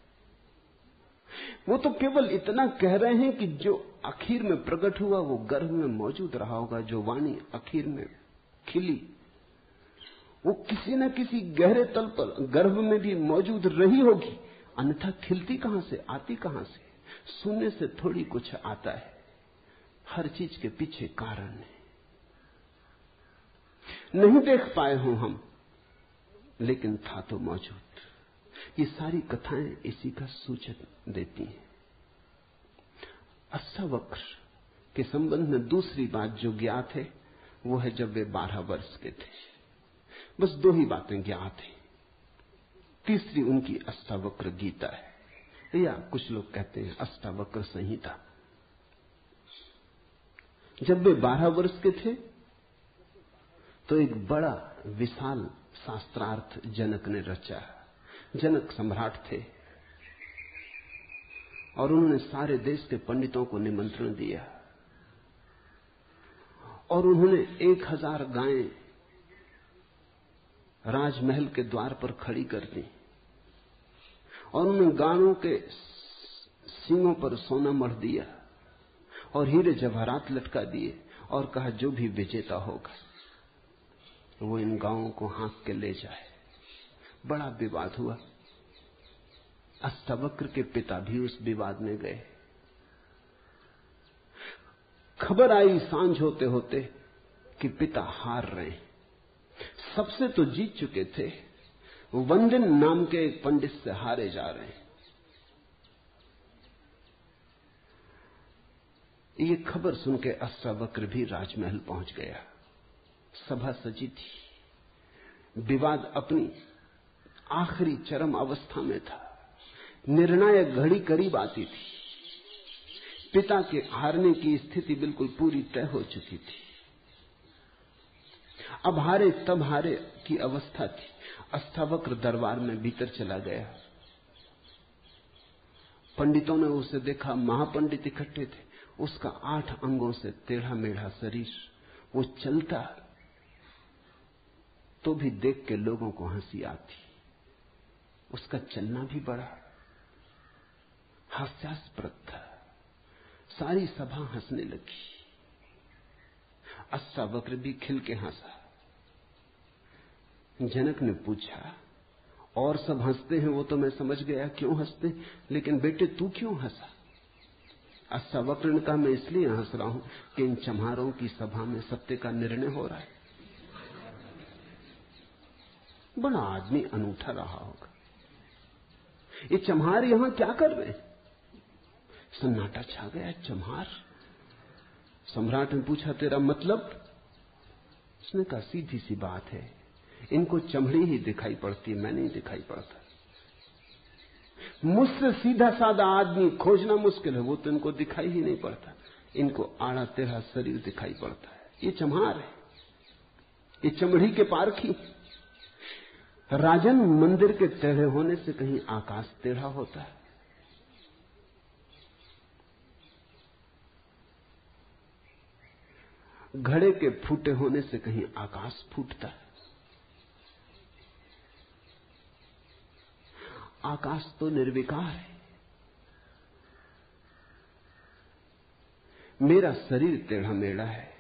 वो तो केवल इतना कह रहे हैं कि जो आखिर में प्रकट हुआ वो गर्भ में मौजूद रहा होगा। जो वाणी आखिर में खिली वो किसी न किसी गहरे तल पर गर्भ में भी मौजूद रही होगी, अन्यथा खिलती कहां से, आती कहां से? सुनने से थोड़ी कुछ आता है, हर चीज के पीछे कारण है। नहीं देख पाए हों हम, लेकिन था तो मौजूद। ये सारी कथाएं इसी का सूचन देती हैं। अष्टावक्र के संबंध में दूसरी बात जो ज्ञात है वो है जब वे 12 वर्ष के थे। बस 2 ही बातें ज्ञात हैं। तीसरी उनकी अष्टावक्र गीता है, या कुछ लोग कहते हैं अष्टावक्र संहिता। जब वे 12 वर्ष के थे तो एक बड़ा विशाल शास्त्रार्थ जनक ने रचा। जनक सम्राट थे और उन्होंने सारे देश के पंडितों को निमंत्रण दिया और उन्होंने 1000 गायें राजमहल के द्वार पर खड़ी कर दी और उन्होंने गायों के सींगों पर सोना मढ़ दिया और हीरे जवाहरात लटका दिए और कहा जो भी विजेता होगा वो इन गायों को हाँक के ले जाए। बड़ा विवाद हुआ। अष्टावक्र के पिता भी उस विवाद में गए। खबर आई सांझ होते होते कि पिता हार रहे हैं। सबसे तो जीत चुके थे, वंदन नाम के एक पंडित से हारे जा रहे हैं। ये खबर सुन के अष्टावक्र भी राजमहल पहुंच गया। सभा सजी थी, विवाद अपनी आखिरी चरम अवस्था में था, निर्णायक घड़ी करीब आती थी। पिता के हारने की स्थिति बिल्कुल पूरी तय हो चुकी थी। अब हारे तब हारे की अवस्था थी। अष्टावक्र दरबार में भीतर चला गया। पंडितों ने उसे देखा, महापंडित इकट्ठे थे। उसका 8 अंगों से टेढ़ा मेढ़ा शरीर, वो चलता तो भी देख के लोगों को हंसी आती। उसका चलना भी बड़ा हास्यास्पद था। सारी सभा हंसने लगी। अष्टावक्र भी खिल के हंसा। जनक ने पूछा, और सब हंसते हैं वो तो मैं समझ गया क्यों हंसते, लेकिन बेटे तू क्यों हंसा? अष्टावक्र ने कहा, मैं इसलिए हंस रहा हूं कि इन चम्हारों की सभा में सत्य का निर्णय हो रहा है। बड़ा आदमी अनूठा रहा होगा। ये चम्हार यहां क्या कर रहे हैं? सन्नाटा छा गया। चम्हार? सम्राट ने पूछा, तेरा मतलब? उसने कहा, सीधी सी बात है, इनको चमड़ी ही दिखाई पड़ती है, मैं नहीं दिखाई पड़ता। मुझसे सीधा साधा आदमी खोजना मुश्किल है, वो तो इनको दिखाई ही नहीं पड़ता। इनको आड़ा टेढ़ा शरीर दिखाई पड़ता है। ये चम्हार है, ये चमड़ी के पारखी। राजन, मंदिर के टेढ़े होने से कहीं आकाश टेढ़ा होता है? घड़े के फूटे होने से कहीं आकाश फूटता है? आकाश तो निर्विकार है, मेरा शरीर टेढ़ा मेढ़ा है,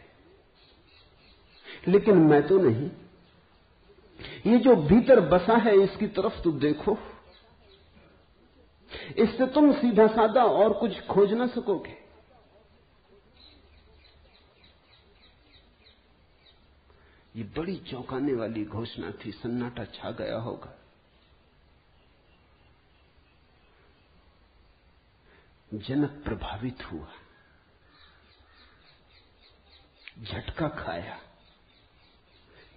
लेकिन मैं तो नहीं। ये जो भीतर बसा है इसकी तरफ तो देखो। इससे तुम सीधा साधा और कुछ खोज ना सकोगे। ये बड़ी चौंकाने वाली घोषणा थी। सन्नाटा छा गया होगा। जनक प्रभावित हुआ, झटका खाया।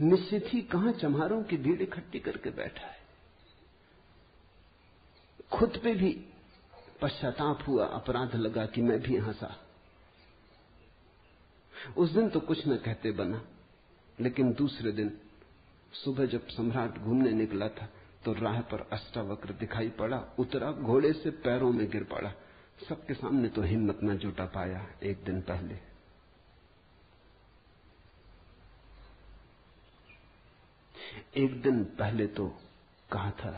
निश्चित ही कहां चम्हारों की भीड़ इकट्ठी करके बैठा है। खुद पे भी पश्चाताप हुआ, अपराध लगा कि मैं भी हंसा। उस दिन तो कुछ न कहते बना, लेकिन दूसरे दिन सुबह जब सम्राट घूमने निकला था तो राह पर अष्टावक्र दिखाई पड़ा। उतरा, घोड़े से पैरों में गिर पड़ा। सबके सामने तो हिम्मत न जुटा पाया। एक दिन पहले तो कहा था,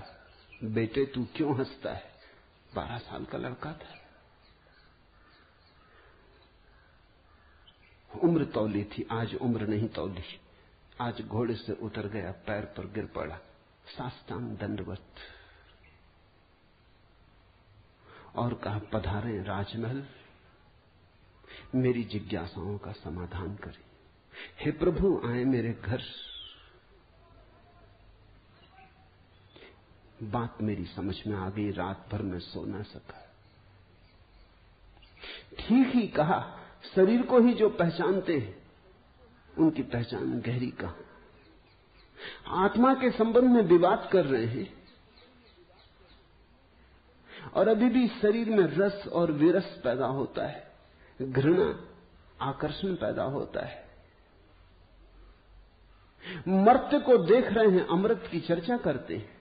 बेटे तू क्यों हंसता है? 12 साल का लड़का था। उम्र तौली थी, आज उम्र नहीं तौली। आज घोड़े से उतर गया, पैर पर गिर पड़ा, साष्टांग दंडवत, और कहा, पधारें राजमहल, मेरी जिज्ञासाओं का समाधान करें। हे प्रभु, आए मेरे घर। बात मेरी समझ में आ गई। रात भर मैं सो ना सका। ठीक ही कहा, शरीर को ही जो पहचानते हैं उनकी पहचान गहरी कहां। आत्मा के संबंध में विवाद कर रहे हैं और अभी भी शरीर में रस और विरस पैदा होता है, घृणा, आकर्षण पैदा होता है। मर्त्य को देख रहे हैं, अमृत की चर्चा करते हैं।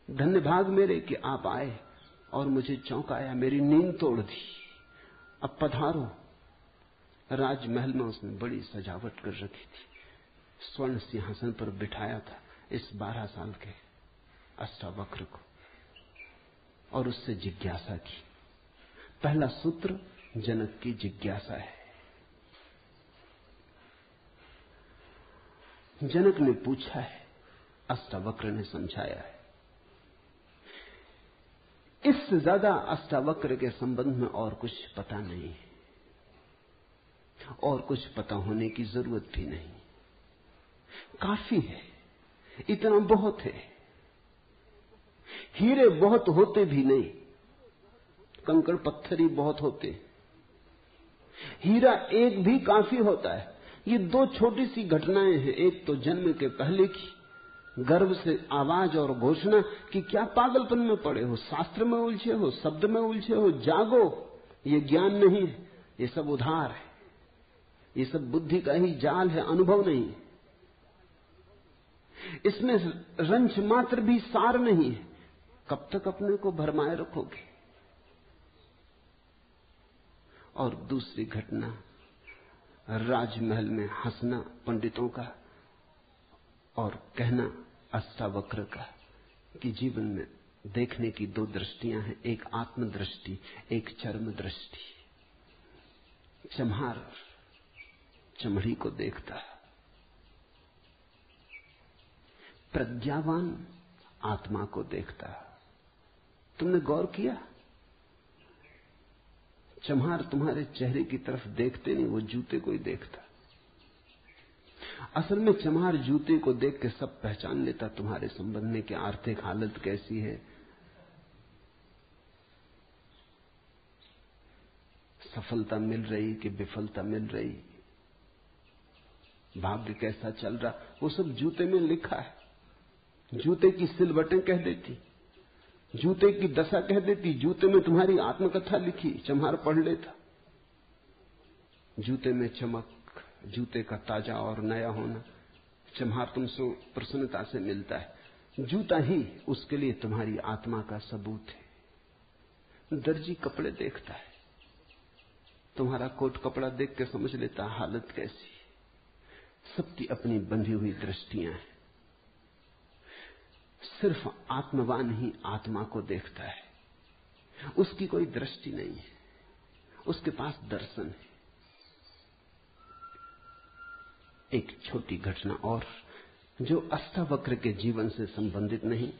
धन्य भाग मेरे कि आप आए और मुझे चौंकाया, मेरी नींद तोड़ दी। अब पधारो। राजमहल में उसने बड़ी सजावट कर रखी थी। स्वर्ण सिंहासन पर बिठाया था इस 12 साल के अष्टावक्र को और उससे जिज्ञासा की। पहला सूत्र जनक की जिज्ञासा है। जनक ने पूछा है, अष्टावक्र ने समझाया है। इससे ज्यादा अष्टावक्र के संबंध में और कुछ पता नहीं है, और कुछ पता होने की जरूरत भी नहीं। काफी है, इतना बहुत है। हीरे बहुत होते भी नहीं, कंकड़ पत्थर ही बहुत होते। हीरा एक भी काफी होता है। ये 2 छोटी सी घटनाएं हैं। एक तो जन्म के पहले की गर्भ से आवाज और घोषणा कि क्या पागलपन में पड़े हो, शास्त्र में उलझे हो, शब्द में उलझे हो, जागो। ये ज्ञान नहीं है, ये सब उधार है, ये सब बुद्धि का ही जाल है, अनुभव नहीं है। इसमें रंच मात्र भी सार नहीं है। कब तक अपने को भरमाए रखोगे? और दूसरी घटना, राजमहल में हंसना पंडितों का और कहना अष्टावक्र का कि जीवन में देखने की 2 दृष्टियां हैं, एक आत्मदृष्टि, एक चर्म दृष्टि। चम्हार चमड़ी को देखता, प्रज्ञावान आत्मा को देखता। तुमने गौर किया? चम्हार तुम्हारे चेहरे की तरफ देखते नहीं, वो जूते को ही देखता। असल में चम्हार जूते को देख के सब पहचान लेता तुम्हारे संबंध में कि आर्थिक हालत कैसी है, सफलता मिल रही कि विफलता मिल रही, भाग्य कैसा चल रहा, वो सब जूते में लिखा है। जूते की सिलवटें कह देती, जूते की दशा कह देती। जूते में तुम्हारी आत्मकथा लिखी, चम्हार पढ़ लेता। जूते में चमक, जूते का ताजा और नया होना, चम्हार तुमसे प्रसन्नता से मिलता है। जूता ही उसके लिए तुम्हारी आत्मा का सबूत है। दर्जी कपड़े देखता है, तुम्हारा कोट कपड़ा देख के समझ लेता हालत कैसी। सबकी अपनी बंधी हुई दृष्टियां हैं। सिर्फ आत्मवान ही आत्मा को देखता है, उसकी कोई दृष्टि नहीं है। उसके पास दर्शन है। एक छोटी घटना और जो अष्टावक्र के जीवन से संबंधित नहीं,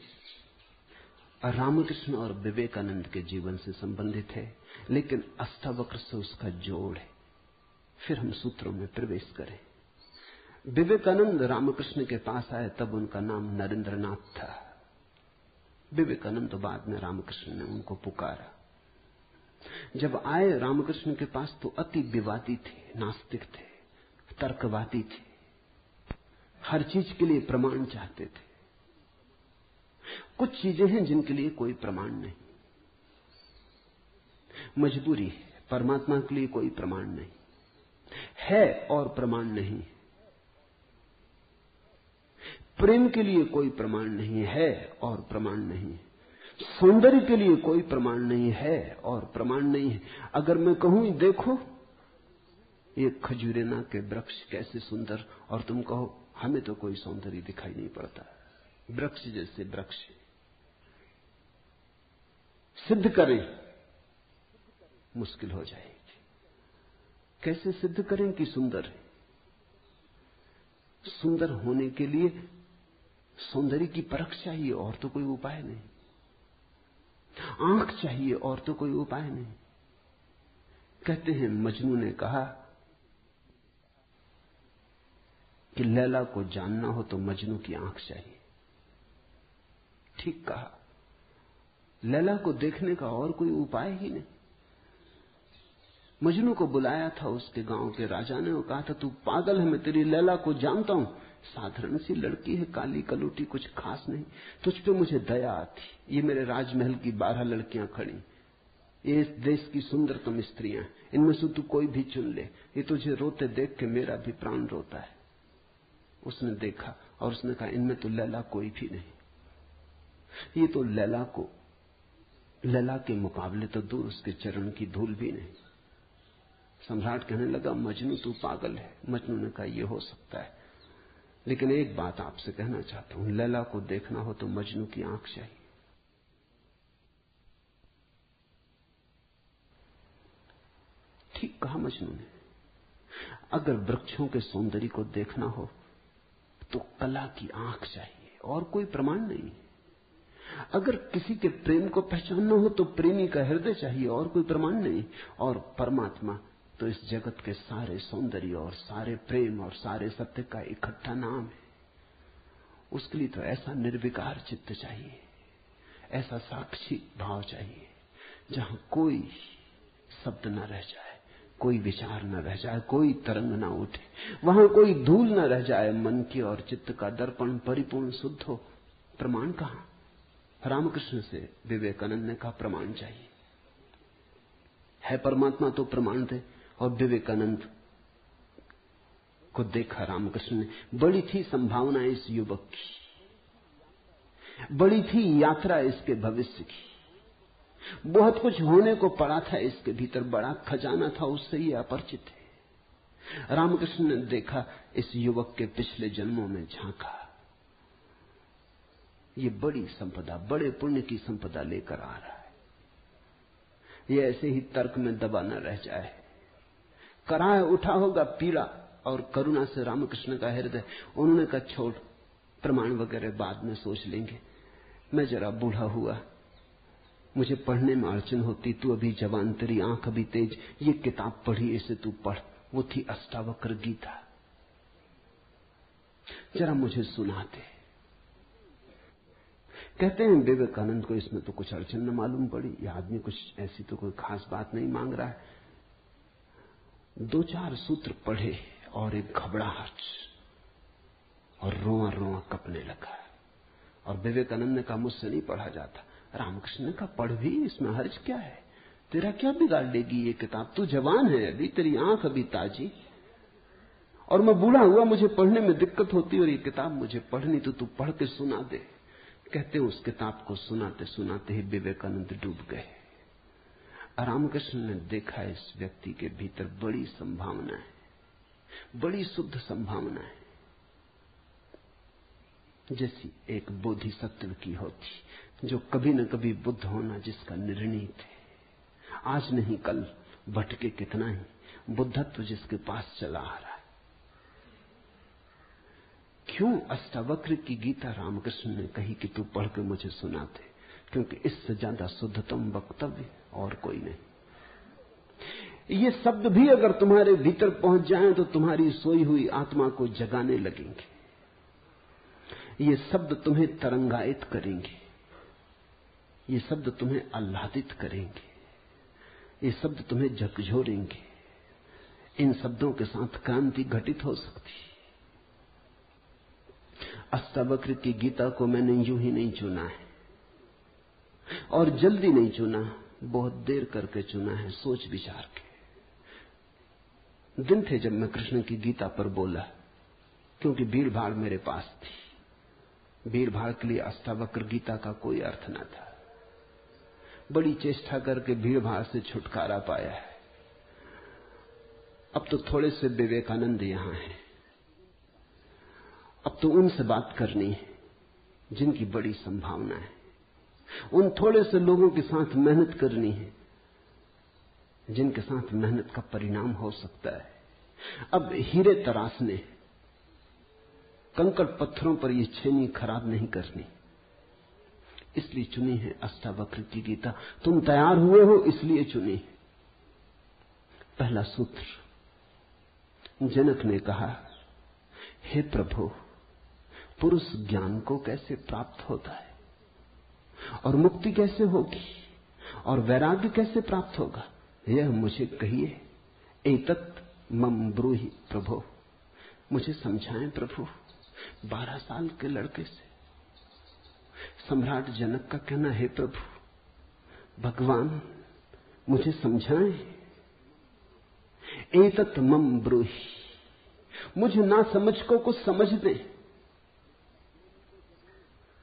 रामकृष्ण और विवेकानंद के जीवन से संबंधित है, लेकिन अष्टावक्र से उसका जोड़ है। फिर हम सूत्रों में प्रवेश करें। विवेकानंद रामकृष्ण के पास आए तब उनका नाम नरेंद्रनाथ था। विवेकानंद तो बाद में रामकृष्ण ने उनको पुकारा। जब आए रामकृष्ण के पास तो अति विवादी थे, नास्तिक थे, तर्कवादी थे, हर चीज के लिए प्रमाण चाहते थे। कुछ चीजें हैं जिनके लिए कोई प्रमाण नहीं, मजबूरी है। परमात्मा के लिए कोई प्रमाण नहीं है और प्रमाण नहीं। प्रेम के लिए कोई प्रमाण नहीं है और प्रमाण नहीं। सौंदर्य के लिए कोई प्रमाण नहीं है और प्रमाण नहीं है। अगर मैं कहूं देखो ये खजूरेना के वृक्ष कैसे सुंदर, और तुम कहो हमें तो कोई सौंदर्य दिखाई नहीं पड़ता, वृक्ष जैसे वृक्ष, सिद्ध करें मुश्किल हो जाएगी। कैसे सिद्ध करें कि सुंदर है? सुंदर होने के लिए सौंदर्य की परख चाहिए और तो कोई उपाय नहीं। आंख चाहिए और तो कोई उपाय नहीं। कहते हैं मजनू ने कहा कि लैला को जानना हो तो मजनू की आंख चाहिए। ठीक कहा। लैला को देखने का और कोई उपाय ही नहीं। मजनू को बुलाया था उसके गांव के राजा ने, और कहा था तू पागल है, मैं तेरी लैला को जानता हूं, साधारण सी लड़की है, काली कलूटी, कुछ खास नहीं, तुझ पे मुझे दया आती। ये मेरे राजमहल की 12 लड़कियां खड़ी, ये इस देश की सुंदरतम स्त्रियां, इनमें से तू कोई भी चुन ले, ये तुझे रोते देख के मेरा भी प्राण रोता है। उसने देखा और उसने कहा इनमें तो लैला कोई भी नहीं, ये तो लैला के मुकाबले तो दूर, उसके चरण की धूल भी नहीं। सम्राट कहने लगा मजनू तू पागल है। मजनू ने कहा यह हो सकता है, लेकिन एक बात आपसे कहना चाहता हूं, लैला को देखना हो तो मजनू की आंख चाहिए। ठीक कहा मजनू ने। अगर वृक्षों के सौंदर्य को देखना हो तो कला की आंख चाहिए और कोई प्रमाण नहीं। अगर किसी के प्रेम को पहचानना हो तो प्रेमी का हृदय चाहिए और कोई प्रमाण नहीं। और परमात्मा तो इस जगत के सारे सौंदर्य और सारे प्रेम और सारे सत्य का इकट्ठा नाम है। उसके लिए तो ऐसा निर्विकार चित्त चाहिए, ऐसा साक्षी भाव चाहिए जहां कोई शब्द न रह जाए, कोई विचार न रह जाए, कोई तरंग न उठे, वहां कोई धूल न रह जाए, मन की और चित्त का दर्पण परिपूर्ण शुद्ध हो। प्रमाण कहां? रामकृष्ण से विवेकानंद ने कहा प्रमाण चाहिए। है परमात्मा तो प्रमाण दे। और विवेकानंद को देखा रामकृष्ण ने। बड़ी थी संभावना इस युवक की, बड़ी थी यात्रा इसके भविष्य की, बहुत कुछ होने को पड़ा था इसके भीतर, बड़ा खजाना था, उससे ये अपरिचित है। रामकृष्ण ने देखा, इस युवक के पिछले जन्मों में झांका, ये बड़ी संपदा, बड़े पुण्य की संपदा लेकर आ रहा है। ये ऐसे ही तर्क में दबा न रह जाए। कराह उठा होगा पीड़ा और करुणा से रामकृष्ण का हृदय। उन्होंने कहा छोड़, प्रमाण वगैरह बाद में सोच लेंगे, मैं जरा बूढ़ा हुआ, मुझे पढ़ने में अड़चन होती, तू अभी जवान, तेरी आंख अभी तेज, ये किताब पढ़ी, इसे तू पढ़। वो थी अष्टावक्र गीता, जरा मुझे सुना दे। कहते हैं विवेकानंद को इसमें तो कुछ अड़चन न मालूम पड़ी, यह आदमी कुछ ऐसी तो कोई खास बात नहीं मांग रहा है। 2-4 सूत्र पढ़े और एक घबराहट और रोआ रोआ कपने लगा। और विवेकानंद ने कहा मुझसे नहीं पढ़ा जाता। रामकृष्ण ने कहा पढ़ भी, इसमें हर्ज क्या है, तेरा क्या बिगाड़ लेगी ये किताब, तू जवान है अभी, तेरी आंख अभी ताजी, और मैं बूढ़ा हुआ, मुझे पढ़ने में दिक्कत होती, और ये किताब मुझे पढ़नी, तो तू पढ़ के सुना दे। कहते उस किताब को सुनाते सुनाते ही विवेकानंद डूब गए। रामकृष्ण ने देखा इस व्यक्ति के भीतर बड़ी संभावना है, बड़ी शुद्ध संभावना है, जैसी एक बोधिसत्व की होती, जो कभी न कभी बुद्ध होना जिसका निर्णीत है, आज नहीं कल भटके कितना ही, बुद्धत्व जिसके पास चला आ रहा है। क्यों अष्टावक्र की गीता रामकृष्ण ने कही कि तू पढ़ के मुझे सुनाते, क्योंकि इससे ज्यादा शुद्धतम वक्तव्य और कोई नहीं। ये शब्द भी अगर तुम्हारे भीतर पहुंच जाएं तो तुम्हारी सोई हुई आत्मा को जगाने लगेंगे। ये शब्द तुम्हें तरंगायित करेंगे, ये शब्द तुम्हें आह्लादित करेंगे, ये शब्द तुम्हें झकझोरेंगे। इन शब्दों के साथ क्रांति घटित हो सकती। अष्टावक्र की गीता को मैंने यूं ही नहीं चुना है, और जल्दी नहीं चुना, बहुत देर करके चुना है, सोच विचार के। दिन थे जब मैं कृष्ण की गीता पर बोला, क्योंकि भीड़ भाड़ मेरे पास थी। भीड़ भाड़ के लिए अष्टावक्र गीता का कोई अर्थ न था। बड़ी चेष्टा करके भीड़ भाड़ से छुटकारा पाया है। अब तो थोड़े से विवेकानंद यहां हैं, अब तो उनसे बात करनी है जिनकी बड़ी संभावना है। उन थोड़े से लोगों के साथ मेहनत करनी है जिनके साथ मेहनत का परिणाम हो सकता है। अब हीरे तराशने, कंकड़ पत्थरों पर यह छेनी खराब नहीं करनी, इसलिए चुनी है अष्टावक्र की गीता। तुम तैयार हुए हो इसलिए चुनी। पहला सूत्र, जनक ने कहा, हे प्रभु, पुरुष ज्ञान को कैसे प्राप्त होता है, और मुक्ति कैसे होगी, और वैराग्य कैसे प्राप्त होगा, यह मुझे कहिए। एतत् मम ब्रूहि प्रभु, मुझे समझाएं प्रभु। 12 साल के लड़के से सम्राट जनक का कहना, हे प्रभु भगवान मुझे समझाएं। एतत् मम ब्रूहि, मुझे ना समझ को कुछ समझ दें,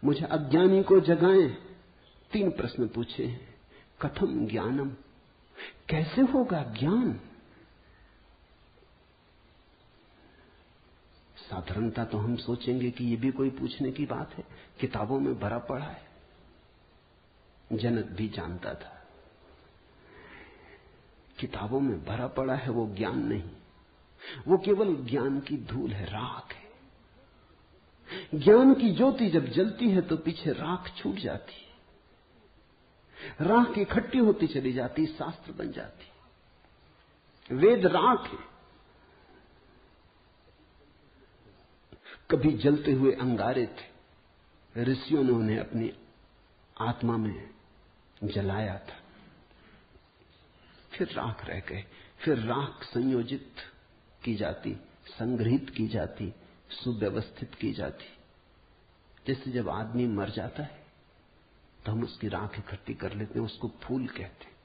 मुझे अज्ञानी को जगाएं। 3 प्रश्न पूछे हैं। कथम ज्ञानम, कैसे होगा ज्ञान? साधारणता तो हम सोचेंगे कि ये भी कोई पूछने की बात है, किताबों में भरा पड़ा है। जनक भी जानता था, किताबों में भरा पड़ा है वो ज्ञान नहीं, वो केवल ज्ञान की धूल है, राख है। ज्ञान की ज्योति जब जलती है तो पीछे राख छूट जाती है, राख इकट्ठी होती चली जाती, शास्त्र बन जाती। वेद राख है। कभी जलते हुए अंगारे थे, ऋषियों ने उन्हें अपनी आत्मा में जलाया था, फिर राख रह गए। फिर राख संयोजित की जाती, संग्रहित की जाती, सुव्यवस्थित की जाती। जैसे जब आदमी मर जाता है तो हम उसकी राख इकट्ठी कर लेते हैं, उसको फूल कहते हैं।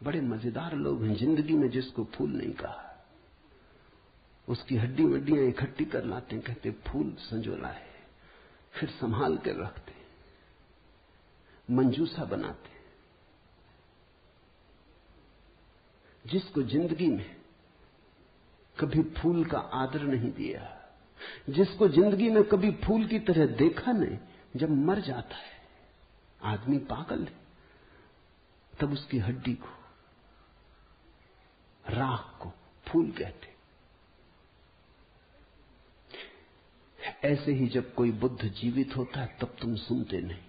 बड़े मजेदार लोग हैं जिंदगी में जिसको फूल नहीं कहा। उसकी हड्डी वड्डियां इकट्ठी कर लाते हैं, कहते फूल संजोला है, फिर संभाल कर रखते, मंजूसा बनाते। जिसको जिंदगी में कभी फूल का आदर नहीं दिया, जिसको जिंदगी में कभी फूल की तरह देखा नहीं, जब मर जाता है आदमी पागल है, तब उसकी हड्डी को, राख को फूल कहते। ऐसे ही जब कोई बुद्ध जीवित होता है तब तुम सुनते नहीं।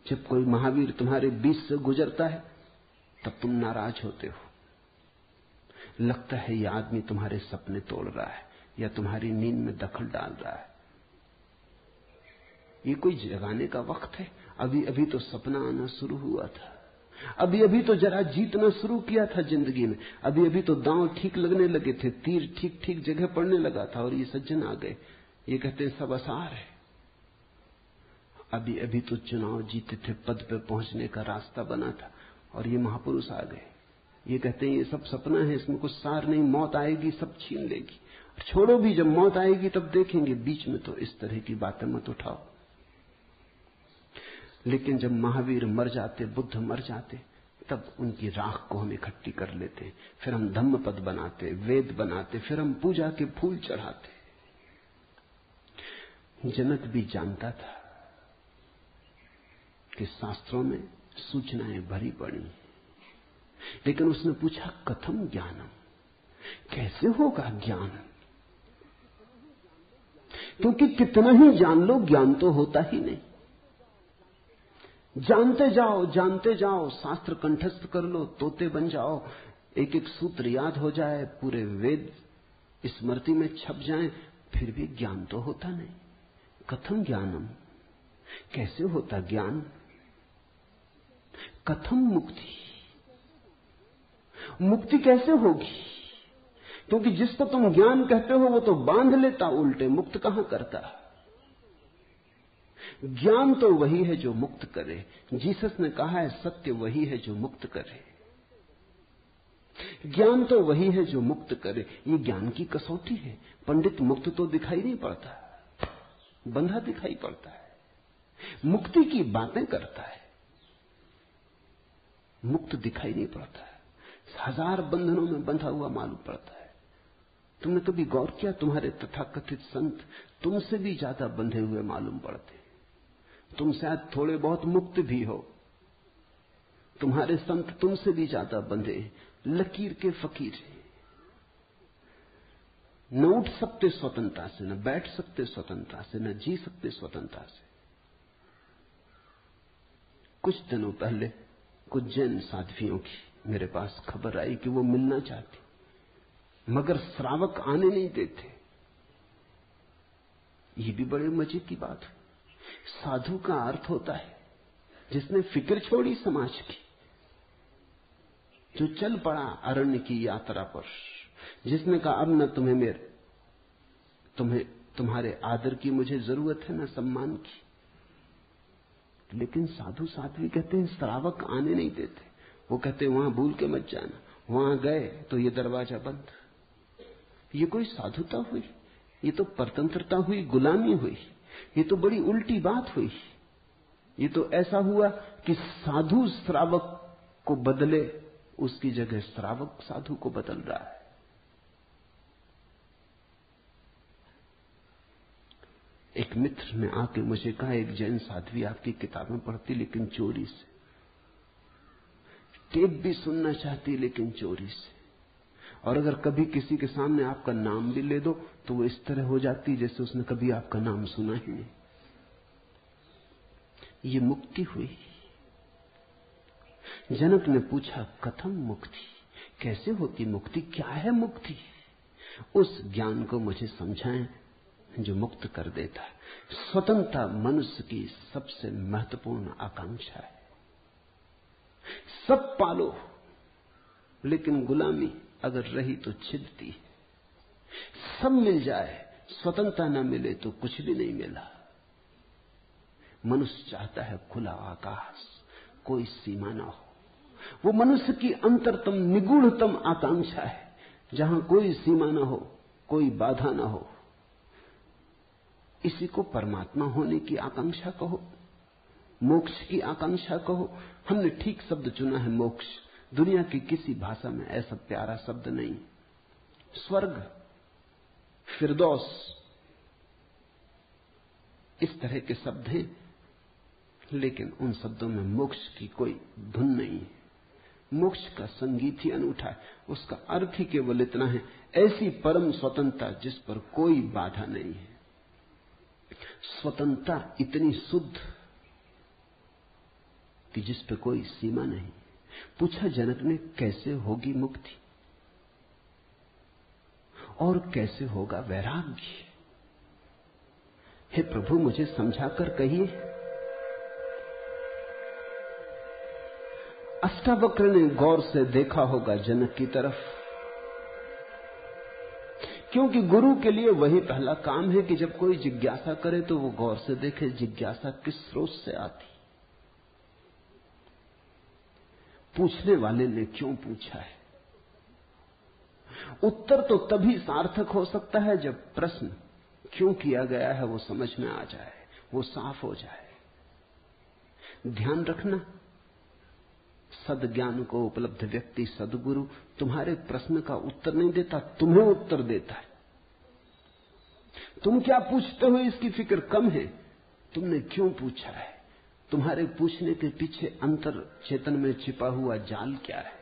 जब कोई महावीर तुम्हारे बीच से गुजरता है तब तुम नाराज होते हो। लगता है यह आदमी तुम्हारे सपने तोड़ रहा है या तुम्हारी नींद में दखल डाल रहा है। ये कोई जगाने का वक्त है? अभी अभी तो सपना आना शुरू हुआ था, अभी अभी तो जरा जीतना शुरू किया था जिंदगी में, अभी अभी तो दांव ठीक लगने लगे थे, तीर ठीक ठीक जगह पड़ने लगा था, और ये सज्जन आ गए, ये कहते हैं सब आसार है। अभी अभी तो चुनाव जीते थे, पद पे पहुंचने का रास्ता बना था, और ये महापुरुष आ गए, ये कहते हैं ये सब सपना है, इसमें कुछ सार नहीं, मौत आएगी सब छीन लेगी। छोड़ो भी, जब मौत आएगी तब देखेंगे, बीच में तो इस तरह की बातें मत उठाओ। लेकिन जब महावीर मर जाते, बुद्ध मर जाते, तब उनकी राख को हम इकट्ठी कर लेते, फिर हम धम्म पद बनाते, वेद बनाते, फिर हम पूजा के फूल चढ़ाते। जनक भी जानता था कि शास्त्रों में सूचनाएं भरी पड़ी। लेकिन उसने पूछा कथम ज्ञानम, कैसे होगा ज्ञान? क्योंकि कितना ही जान लो ज्ञान तो होता ही नहीं। जानते जाओ, शास्त्र कंठस्थ कर लो, तोते बन जाओ, एक एक सूत्र याद हो जाए, पूरे वेद स्मृति में छप जाएं, फिर भी ज्ञान तो होता नहीं। कथम ज्ञानम, कैसे होता ज्ञान? कथम मुक्ति, मुक्ति कैसे होगी? क्योंकि जिसको तुम ज्ञान कहते हो वो तो बांध लेता उल्टे, मुक्त कहां करता। ज्ञान तो वही है जो मुक्त करे। जीसस ने कहा है सत्य वही है जो मुक्त करे। ज्ञान तो वही है जो मुक्त करे। ये ज्ञान की कसौटी है। पंडित मुक्त तो दिखाई नहीं पड़ता, बंधा दिखाई पड़ता है। मुक्ति की बातें करता है, मुक्त दिखाई नहीं पड़ता है। हजार बंधनों में बंधा हुआ मालूम पड़ता है। तुमने कभी गौर किया, तुम्हारे तथाकथित संत तुमसे भी ज्यादा बंधे हुए मालूम पड़ते। तुम शायद थोड़े बहुत मुक्त भी हो, तुम्हारे संत तुमसे भी ज्यादा बंधे, लकीर के फकीर हैं। न उठ सकते स्वतंत्रता से, न बैठ सकते स्वतंत्रता से, न जी सकते स्वतंत्रता से। कुछ दिनों पहले कुछ जैन साध्वियों की मेरे पास खबर आई कि वो मिलना चाहती, मगर श्रावक आने नहीं देते। ये भी बड़े मजे की बात है। साधु का अर्थ होता है जिसने फिक्र छोड़ी समाज की, जो चल पड़ा अरण्य की यात्रा पर, जिसने कहा अब न तुम्हारे आदर की मुझे जरूरत है, न सम्मान की। लेकिन साधु साध्वी कहते हैं श्रावक आने नहीं देते। वो कहते हैं वहां भूल के मत जाना, वहां गए तो ये दरवाजा बंद। ये कोई साधुता हुई? ये तो परतंत्रता हुई, गुलामी हुई। ये तो बड़ी उल्टी बात हुई। ये तो ऐसा हुआ कि साधु श्रावक को बदले, उसकी जगह श्रावक साधु को बदल रहा है। एक मित्र ने आके मुझे कहा, एक जैन साध्वी आपकी किताबें पढ़ती लेकिन चोरी से, टेप भी सुनना चाहती लेकिन चोरी से, और अगर कभी किसी के सामने आपका नाम भी ले दो तो वो इस तरह हो जाती जैसे उसने कभी आपका नाम सुना ही नहीं। ये मुक्ति हुई। जनक ने पूछा कथम मुक्ति, कैसे होती मुक्ति, क्या है मुक्ति? उस ज्ञान को मुझे समझाएं जो मुक्त कर देता है। स्वतंत्रता मनुष्य की सबसे महत्वपूर्ण आकांक्षा है। सब पालो, लेकिन गुलामी अगर रही तो छिदती है। सब मिल जाए, स्वतंत्रता न मिले तो कुछ भी नहीं मिला। मनुष्य चाहता है खुला आकाश, कोई सीमा ना हो। वो मनुष्य की अंतरतम निगूढ़तम आकांक्षा है, जहां कोई सीमा ना हो, कोई बाधा ना हो। इसी को परमात्मा होने की आकांक्षा कहो, मोक्ष की आकांक्षा कहो। हमने ठीक शब्द चुना है, मोक्ष। दुनिया की किसी भाषा में ऐसा प्यारा शब्द नहीं। स्वर्ग, फिरदौस, इस तरह के शब्द हैं, लेकिन उन शब्दों में मोक्ष की कोई धुन नहीं है। मोक्ष का संगीत ही अनूठा है। उसका अर्थ ही केवल इतना है, ऐसी परम स्वतंत्रता जिस पर कोई बाधा नहीं है। स्वतंत्रता इतनी शुद्ध कि जिस पे कोई सीमा नहीं। पूछा जनक ने कैसे होगी मुक्ति और कैसे होगा वैराग्य? हे प्रभु मुझे समझाकर कहिए। अष्टावक्र ने गौर से देखा होगा जनक की तरफ, क्योंकि गुरु के लिए वही पहला काम है कि जब कोई जिज्ञासा करे तो वो गौर से देखे जिज्ञासा किस स्रोत से आती, पूछने वाले ने क्यों पूछा है। उत्तर तो तभी सार्थक हो सकता है जब प्रश्न क्यों किया गया है वो समझ में आ जाए, वो साफ हो जाए। ध्यान रखना, सद्ज्ञान को उपलब्ध व्यक्ति सद्गुरु तुम्हारे प्रश्न का उत्तर नहीं देता, तुम्हें उत्तर देता है। तुम क्या पूछते हो इसकी फिक्र कम है, तुमने क्यों पूछा है, तुम्हारे पूछने के पीछे अंतर चेतन में छिपा हुआ जाल क्या है?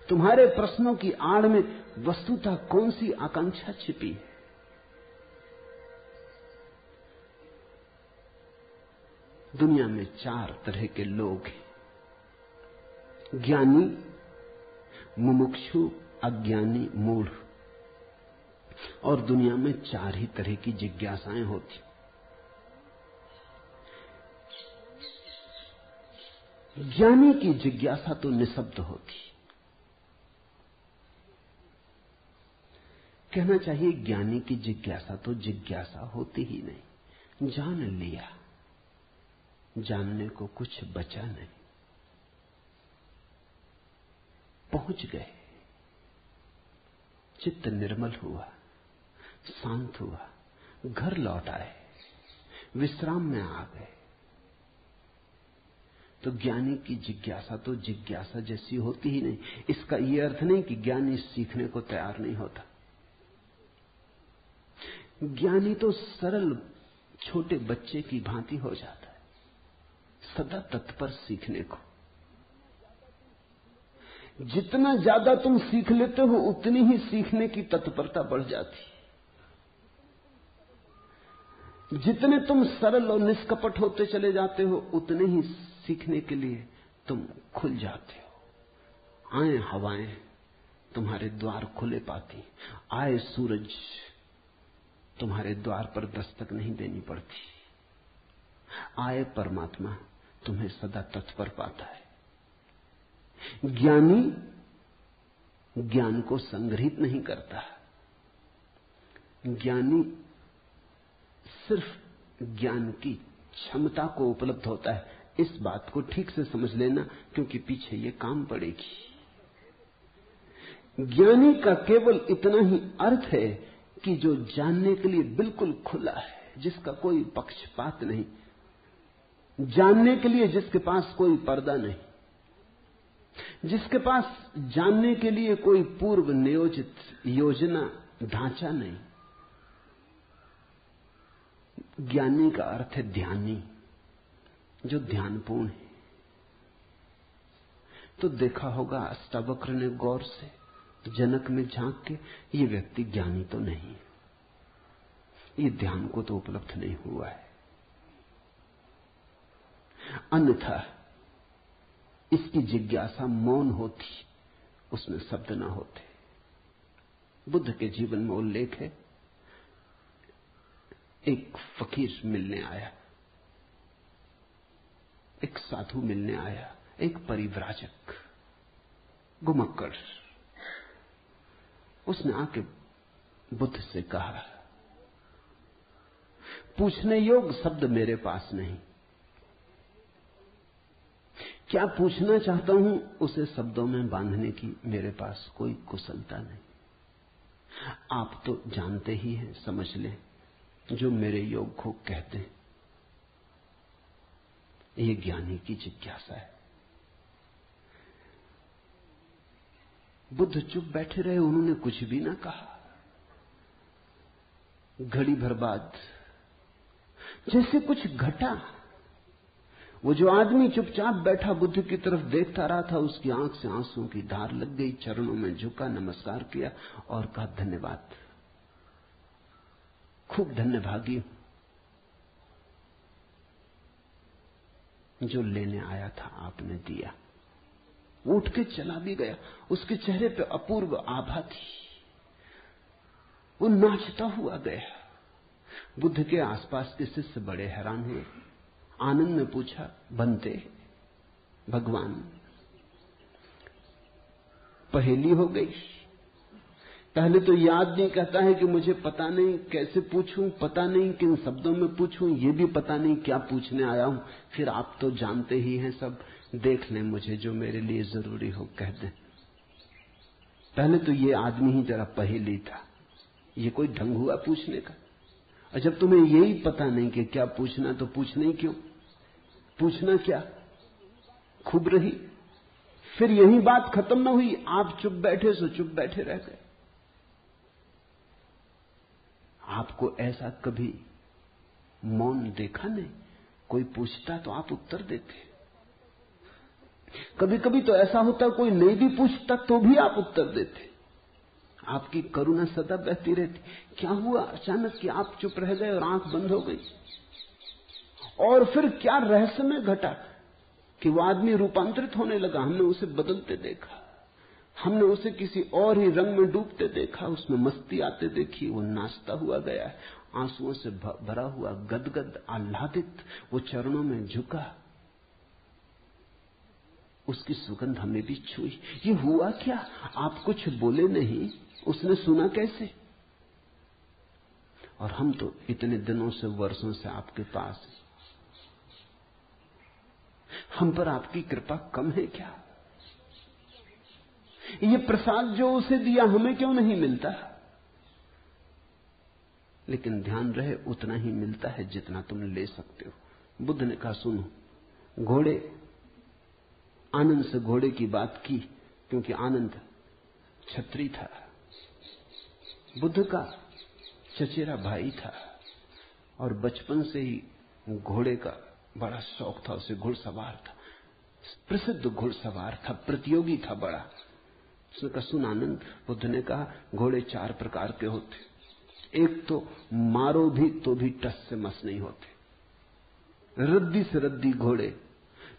तुम्हारे प्रश्नों की आड़ में वस्तुतः कौन सी आकांक्षा छिपी है? दुनिया में 4 तरह के लोग हैं, ज्ञानी, मुमुक्षु, अज्ञानी, मूढ़। और दुनिया में 4 ही तरह की जिज्ञासाएं होती। ज्ञानी की जिज्ञासा तो निःशब्द होती। कहना चाहिए ज्ञानी की जिज्ञासा तो जिज्ञासा होती ही नहीं। जान लिया, जानने को कुछ बचा नहीं, पहुंच गए, चित्त निर्मल हुआ, शांत हुआ, घर लौट आए, विश्राम में आ गए। तो ज्ञानी की जिज्ञासा तो जिज्ञासा जैसी होती ही नहीं। इसका यह अर्थ नहीं कि ज्ञानी सीखने को तैयार नहीं होता। ज्ञानी तो सरल छोटे बच्चे की भांति हो जाता है, सदा तत्पर सीखने को। जितना ज्यादा तुम सीख लेते हो उतनी ही सीखने की तत्परता बढ़ जाती। जितने तुम सरल और निष्कपट होते चले जाते हो उतने ही सीखने के लिए तुम खुल जाते हो। आए हवाएं तुम्हारे द्वार खुले पाती, आए सूरज तुम्हारे द्वार पर दस्तक नहीं देनी पड़ती, आए परमात्मा तुम्हें सदा तत्पर पाता है। ज्ञानी ज्ञान को संग्रहित नहीं करता। ज्ञानी सिर्फ ज्ञान की क्षमता को उपलब्ध होता है। इस बात को ठीक से समझ लेना, क्योंकि पीछे ये काम पड़ेगी। ज्ञानी का केवल इतना ही अर्थ है कि जो जानने के लिए बिल्कुल खुला है, जिसका कोई पक्षपात नहीं, जानने के लिए जिसके पास कोई पर्दा नहीं, जिसके पास जानने के लिए कोई पूर्व नियोजित योजना ढांचा नहीं। ज्ञानी का अर्थ है ध्यानी, जो ध्यानपूर्ण है। तो देखा होगा अष्टावक्र ने गौर से जनक में झांक के, ये व्यक्ति ज्ञानी तो नहीं है, ये ध्यान को तो उपलब्ध नहीं हुआ है, अन्यथा इसकी जिज्ञासा मौन होती, उसमें शब्द ना होते। बुद्ध के जीवन में उल्लेख है, एक फकीर मिलने आया, एक साधु मिलने आया, एक परिव्राजक घुमक्कड़। उसने आके बुद्ध से कहा, पूछने योग्य शब्द मेरे पास नहीं, क्या पूछना चाहता हूं उसे शब्दों में बांधने की मेरे पास कोई कुशलता नहीं। आप तो जानते ही हैं, समझ लें, जो मेरे योग को कहते हैं। ये ज्ञानी की जिज्ञासा है। बुद्ध चुप बैठे रहे, उन्होंने कुछ भी ना कहा। घड़ी भर बाद जैसे कुछ घटा। वो जो आदमी चुपचाप बैठा बुद्ध की तरफ देखता रहा था, उसकी आंख से आंसुओं की धार लग गई। चरणों में झुका, नमस्कार किया और कहा, धन्यवाद, खूब धन्यभागी, जो लेने आया था आपने दिया। उठ के चला भी गया। उसके चेहरे पे अपूर्व आभा थी, वो नाचता हुआ गया। बुद्ध के आसपास के शिष्य बड़े हैरान हुए, आनंद में पूछा, बनते भगवान, पहेली हो गई। पहले तो ये आदमी कहता है कि मुझे पता नहीं कैसे पूछूं, पता नहीं किन शब्दों में पूछूं, ये भी पता नहीं क्या पूछने आया हूं। फिर आप तो जानते ही हैं सब, देख लें, मुझे जो मेरे लिए जरूरी हो कह दें। पहले तो ये आदमी ही जरा पहेली था, ये कोई ढंग हुआ पूछने का? और जब तुम्हें यही पता नहीं कि क्या पूछना, तो पूछना ही क्यों? पूछना क्या? खूब रही। फिर यही बात खत्म ना हुई, आप चुप बैठे सो चुप बैठे रह गए। आपको ऐसा कभी मौन देखा नहीं? कोई पूछता तो आप उत्तर देते। कभी कभी तो ऐसा होता कोई नहीं भी पूछता तो भी आप उत्तर देते। आपकी करुणा सदा बहती रहती। क्या हुआ अचानक कि आप चुप रह गए और आंख बंद हो गई? और फिर क्या रहस्यमय घटा कि वो आदमी रूपांतरित होने लगा। हमने उसे बदलते देखा, हमने उसे किसी और ही रंग में डूबते देखा, उसमें मस्ती आते देखी। वो नाचता हुआ गया, आंसुओं से भरा हुआ, गदगद आह्लादित, वो चरणों में झुका। उसकी सुगंध हमें भी छुई। ये हुआ क्या? आप कुछ बोले नहीं, उसने सुना कैसे? और हम तो इतने दिनों से, वर्षों से आपके पास हैं। हम पर आपकी कृपा कम है क्या? ये प्रसाद जो उसे दिया हमें क्यों नहीं मिलता? लेकिन ध्यान रहे उतना ही मिलता है जितना तुम ले सकते हो। बुद्ध ने कहा सुनो, घोड़े, आनंद से घोड़े की बात की क्योंकि आनंद छत्री था, बुद्ध का चचेरा भाई था और बचपन से ही घोड़े का बड़ा शौक था। उसे घुड़सवार था, प्रसिद्ध घुड़सवार था, प्रतियोगी था बड़ा। उसने कहा सुन आनंद, बुद्ध ने कहा घोड़े 4 प्रकार के होते। एक तो मारो भी तो भी टस से मस नहीं होते, रद्दी से रद्दी घोड़े,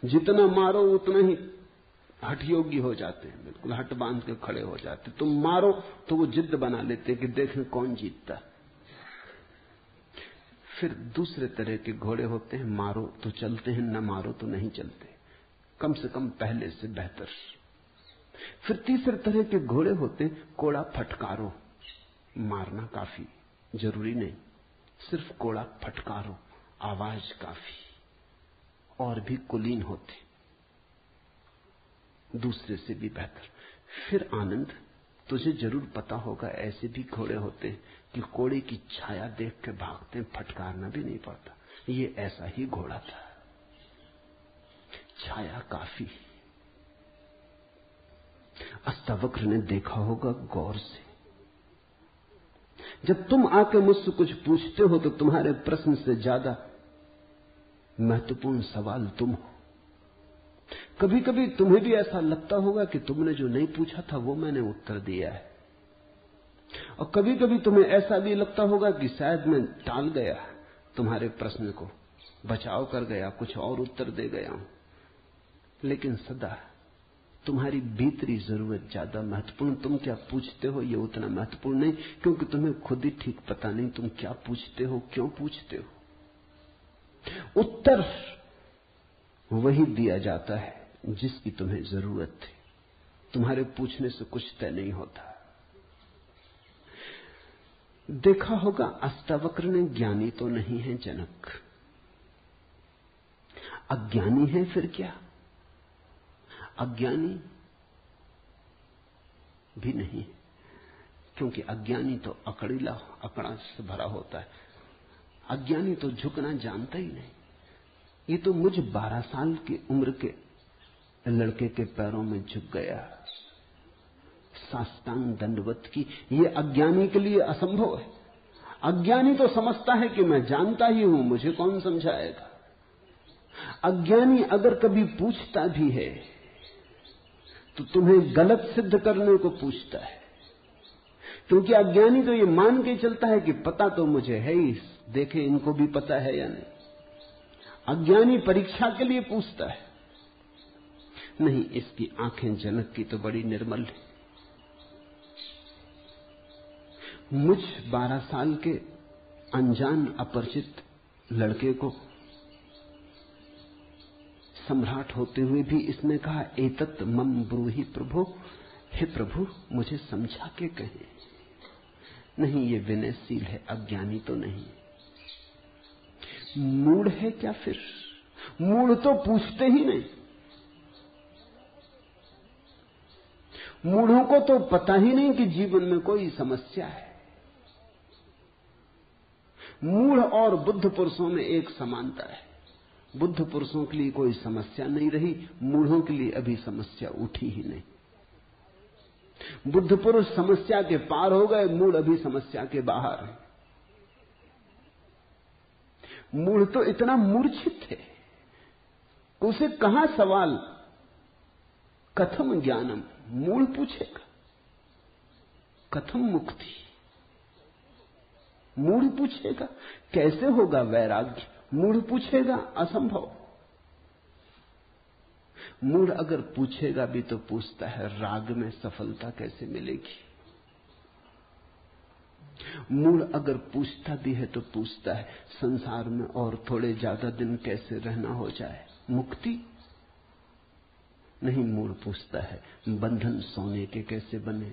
जितना मारो उतना ही हठ योग्य हो जाते हैं, बिल्कुल हट बांध के खड़े हो जाते। तुम मारो तो वो जिद बना लेते कि देखें कौन जीतता। फिर दूसरे तरह के घोड़े होते हैं, मारो तो चलते हैं, न मारो तो नहीं चलते, कम से कम पहले से बेहतर। फिर तीसरे तरह के घोड़े होते हैं, कोड़ा फटकारो, मारना काफी जरूरी नहीं, सिर्फ कोड़ा फटकारो, आवाज काफी। और भी कुलीन होते, दूसरे से भी बेहतर। फिर आनंद, तुझे जरूर पता होगा ऐसे भी घोड़े होते हैं कि कोड़े की छाया देख के भागते, फटकारना भी नहीं पड़ता। ये ऐसा ही घोड़ा था, छाया काफी। अष्टावक्र ने देखा होगा गौर से। जब तुम आके मुझसे कुछ पूछते हो तो तुम्हारे प्रश्न से ज्यादा महत्वपूर्ण सवाल तुम हो। कभी कभी तुम्हें भी ऐसा लगता होगा कि तुमने जो नहीं पूछा था वो मैंने उत्तर दिया है, और कभी कभी तुम्हें ऐसा भी लगता होगा कि शायद मैं टाल गया तुम्हारे प्रश्न को, बचाव कर गया, कुछ और उत्तर दे गया हूं। लेकिन सदा तुम्हारी भीतरी जरूरत ज्यादा महत्वपूर्ण। तुम क्या पूछते हो ये उतना महत्वपूर्ण नहीं, क्योंकि तुम्हें खुद ही ठीक पता नहीं तुम क्या पूछते हो, क्यों पूछते हो। उत्तर वही दिया जाता है जिसकी तुम्हें जरूरत थी। तुम्हारे पूछने से कुछ तय नहीं होता। देखा होगा अष्टावक्र ने ज्ञानी तो नहीं है जनक, अज्ञानी है फिर क्या? अज्ञानी भी नहीं, क्योंकि अज्ञानी तो अकड़ीला, अकड़ा से भरा होता है। अज्ञानी तो झुकना जानता ही नहीं। ये तो मुझ 12 साल की उम्र के लड़के के पैरों में झुक गया, साष्टांग दंडवत की। ये अज्ञानी के लिए असंभव है। अज्ञानी तो समझता है कि मैं जानता ही हूं, मुझे कौन समझाएगा। अज्ञानी अगर कभी पूछता भी है तो तुम्हें गलत सिद्ध करने को पूछता है, क्योंकि अज्ञानी तो ये मान के चलता है कि पता तो मुझे है ही, देखे इनको भी पता है या नहीं। अज्ञानी परीक्षा के लिए पूछता है। नहीं, इसकी आंखें जनक की तो बड़ी निर्मल है। मुझ 12 साल के अनजान अपरिचित लड़के को सम्राट होते हुए भी इसने कहा एतत् मम ब्रूहि प्रभो, हे प्रभु मुझे समझा के कहें। नहीं, ये विनयशील है, अज्ञानी तो नहीं। मूढ़ है क्या फिर? मूढ़ तो पूछते ही नहीं। मूढ़ों को तो पता ही नहीं कि जीवन में कोई समस्या है। मूढ़ और बुद्ध पुरुषों में एक समानता है, बुद्ध पुरुषों के लिए कोई समस्या नहीं रही, मूढ़ों के लिए अभी समस्या उठी ही नहीं। बुद्ध पुरुष समस्या के पार हो गए, मूढ़ अभी समस्या के बाहर है। मूढ़ तो इतना मूर्छित है, उसे कहां सवाल कथम ज्ञानम, मूढ़ पूछेगा कथम मुक्ति, मूढ़ पूछेगा कैसे होगा वैराग्य, मूढ़ पूछेगा असंभव। मूढ़ अगर पूछेगा भी तो पूछता है राग में सफलता कैसे मिलेगी। मूढ़ अगर पूछता भी है तो पूछता है संसार में और थोड़े ज्यादा दिन कैसे रहना हो जाए, मुक्ति नहीं। मूढ़ पूछता है बंधन सोने के कैसे बने,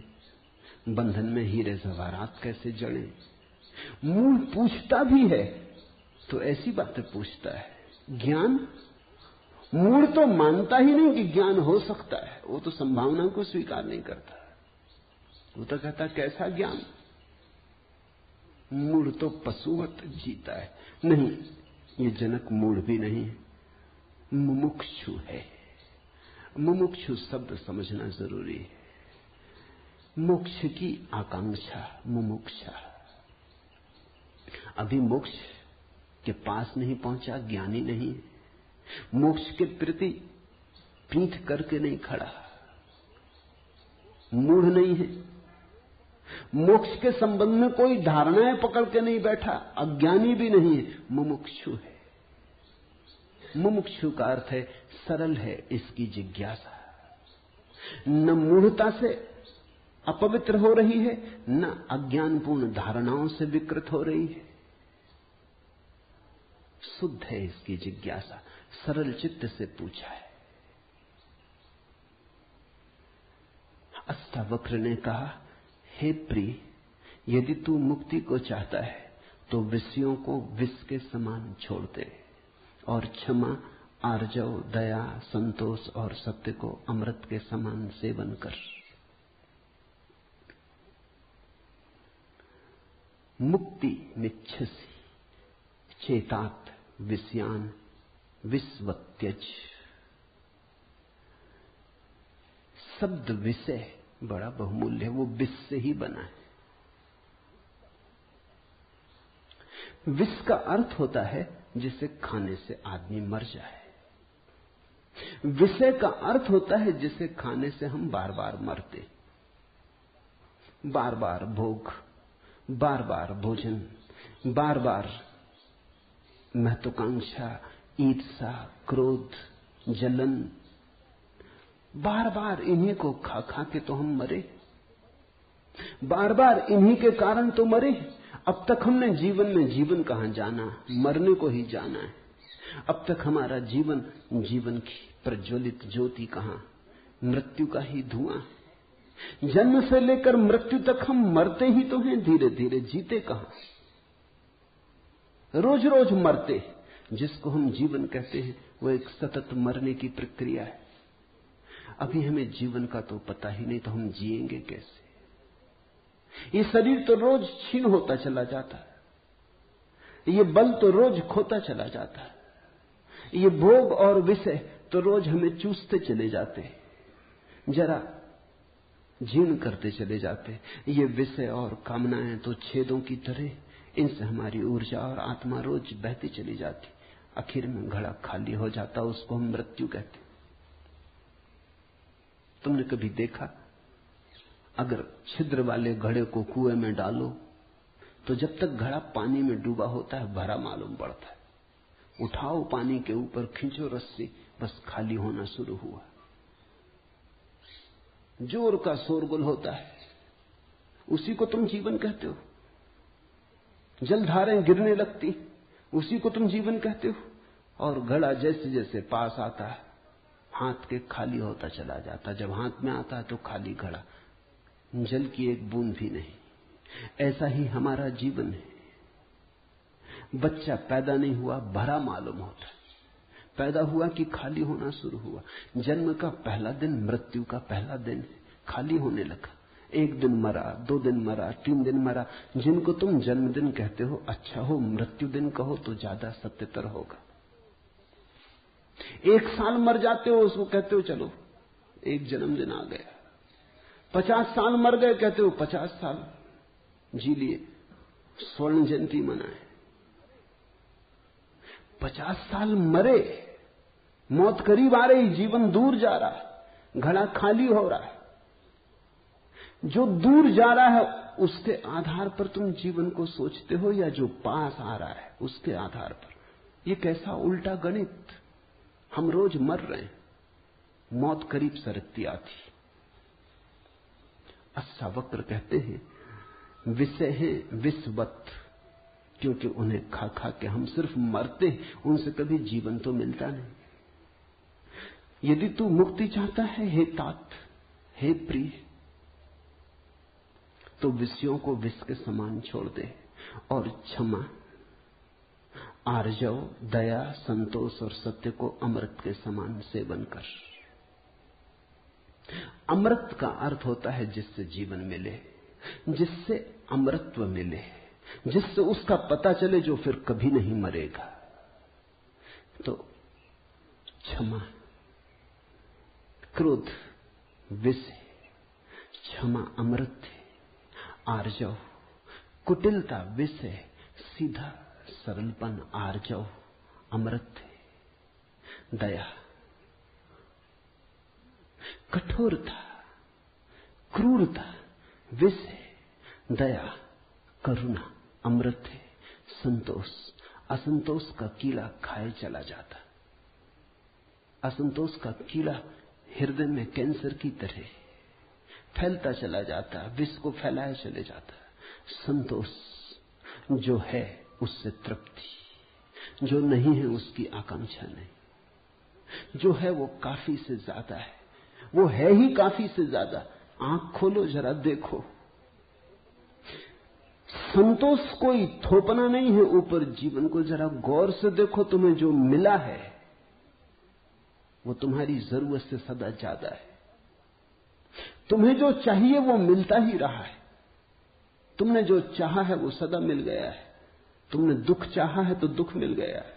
बंधन में हीरे जवाहरात कैसे जड़े। मूढ़ पूछता भी है तो ऐसी बातें पूछता है। ज्ञान, मूढ़ तो मानता ही नहीं कि ज्ञान हो सकता है, वो तो संभावना को स्वीकार नहीं करता, वो तो कहता कैसा ज्ञान। मूढ़ तो पशुवत जीता है। नहीं, ये जनक मूढ़ भी नहीं, मुमुक्षु है। मुमुक्षु शब्द समझना जरूरी है। मोक्ष की आकांक्षा, मुमुक्षा। अभी मोक्ष के पास नहीं पहुंचा, ज्ञानी नहीं, मोक्ष के प्रति पीठ करके नहीं खड़ा, मूढ़ नहीं है। मोक्ष के संबंध में कोई धारणाएं पकड़ के नहीं बैठा, अज्ञानी भी नहीं है, मुमुक्षु है। मुमुक्षु का अर्थ है सरल है इसकी जिज्ञासा, न मूढ़ता से अपवित्र हो रही है, न अज्ञानपूर्ण धारणाओं से विकृत हो रही है। शुद्ध है इसकी जिज्ञासा, सरल चित्त से पूछा है। अष्टावक्र ने कहा, हे प्रिय, यदि तू मुक्ति को चाहता है तो विषयों को विष के समान छोड़ दे और क्षमा, आर्जव, दया, संतोष और सत्य को अमृत के समान सेवन कर। मुक्ति मिच्छसि चेतात विषयान विस्वत्यज। शब्द विषय बड़ा बहुमूल्य है, वो विष से ही बना है। विष का अर्थ होता है जिसे खाने से आदमी मर जाए। विषय का अर्थ होता है जिसे खाने से हम बार बार मरते, बार बार भोग, बार बार भोजन, बार बार महत्वाकांक्षा, ईर्ष्या, क्रोध, जलन, बार बार इन्हीं को खा खा के तो हम मरे, बार बार इन्हीं के कारण तो मरे। अब तक हमने जीवन में जीवन कहां जाना, मरने को ही जाना है। अब तक हमारा जीवन, जीवन की प्रज्वलित ज्योति कहां, मृत्यु का ही धुआं। जन्म से लेकर मृत्यु तक हम मरते ही तो हैं, धीरे धीरे, जीते कहां, रोज रोज मरते। जिसको हम जीवन कहते हैं वो एक सतत मरने की प्रक्रिया है। अभी हमें जीवन का तो पता ही नहीं, तो हम जिएंगे कैसे? ये शरीर तो रोज क्षीण होता चला जाता है, ये बल तो रोज खोता चला जाता है, ये भोग और विषय तो रोज हमें चूसते चले जाते हैं, जरा जीर्ण करते चले जाते। ये विषय और कामनाएं तो छेदों की तरह, इनसे हमारी ऊर्जा और आत्मा रोज बहती चली जाती, आखिर में घड़ा खाली हो जाता, उसको हम मृत्यु कहते। तुमने कभी देखा, अगर छिद्र वाले घड़े को कुएं में डालो तो जब तक घड़ा पानी में डूबा होता है भरा मालूम पड़ता है। उठाओ पानी के ऊपर, खींचो रस्सी, बस खाली होना शुरू हुआ। जोर का शोरगुल होता है, उसी को तुम जीवन कहते हो। जलधारें गिरने लगती, उसी को तुम जीवन कहते हो। और घड़ा जैसे जैसे पास आता है, हाथ के खाली होता चला जाता। जब हाथ में आता है तो खाली घड़ा, जल की एक बूंद भी नहीं। ऐसा ही हमारा जीवन है। बच्चा पैदा नहीं हुआ, भरा मालूम होता है। पैदा हुआ कि खाली होना शुरू हुआ। जन्म का पहला दिन मृत्यु का पहला दिन है, खाली होने लगा। एक दिन मरा, 2 दिन मरा, 3 दिन मरा। जिनको तुम जन्मदिन कहते हो, अच्छा हो मृत्यु दिन कहो तो ज्यादा सत्यतर होगा। 1 साल मर जाते हो, उसको कहते हो चलो एक जन्मदिन आ गया। 50 साल मर गए, कहते हो 50 साल जी लिए, स्वर्ण जयंती मनाए। 50 साल मरे, मौत करीब आ रही, जीवन दूर जा रहा है, घड़ा खाली हो रहा है। जो दूर जा रहा है उसके आधार पर तुम जीवन को सोचते हो, या जो पास आ रहा है उसके आधार पर? ये कैसा उल्टा गणित। हम रोज मर रहे हैं, मौत करीब सरकती आती। अष्टावक्र कहते हैं विषय है विषवत, क्योंकि उन्हें खा खा के हम सिर्फ मरते हैं, उनसे कभी जीवन तो मिलता नहीं। यदि तू मुक्ति चाहता है हे तात, हे प्रिय, तो विषयों को विष के समान छोड़ दे और क्षमा, आर्जव, दया, संतोष और सत्य को अमृत के समान सेवन कर। अमृत का अर्थ होता है जिससे जीवन मिले, जिससे अमृतत्व मिले, जिससे उसका पता चले जो फिर कभी नहीं मरेगा। तो क्षमा, क्रोध विष है, क्षमा अमृत है, आर्जव, कुटिलता विष है, सीधा सरलपन आर्जव अमृत है, दया, कठोरता, क्रूरता विष है, दया, करुणा अमृत है, संतोष, असंतोष का कीड़ा खाए चला जाता। असंतोष का कीड़ा हृदय में कैंसर की तरह फैलता चला जाता, विष को फैलाए चले जाता। संतोष जो है उससे तृप्ति, जो नहीं है उसकी आकांक्षा नहीं। जो है वो काफी से ज्यादा है, वो है ही काफी से ज्यादा। आंख खोलो जरा देखो, संतोष कोई थोपना नहीं है ऊपर जीवन को। जरा गौर से देखो, तुम्हें जो मिला है वो तुम्हारी जरूरत से सदा ज्यादा है। तुम्हें जो चाहिए वो मिलता ही रहा है। तुमने जो चाहा है वो सदा मिल गया है। तुमने दुख चाहा है तो दुख मिल गया है,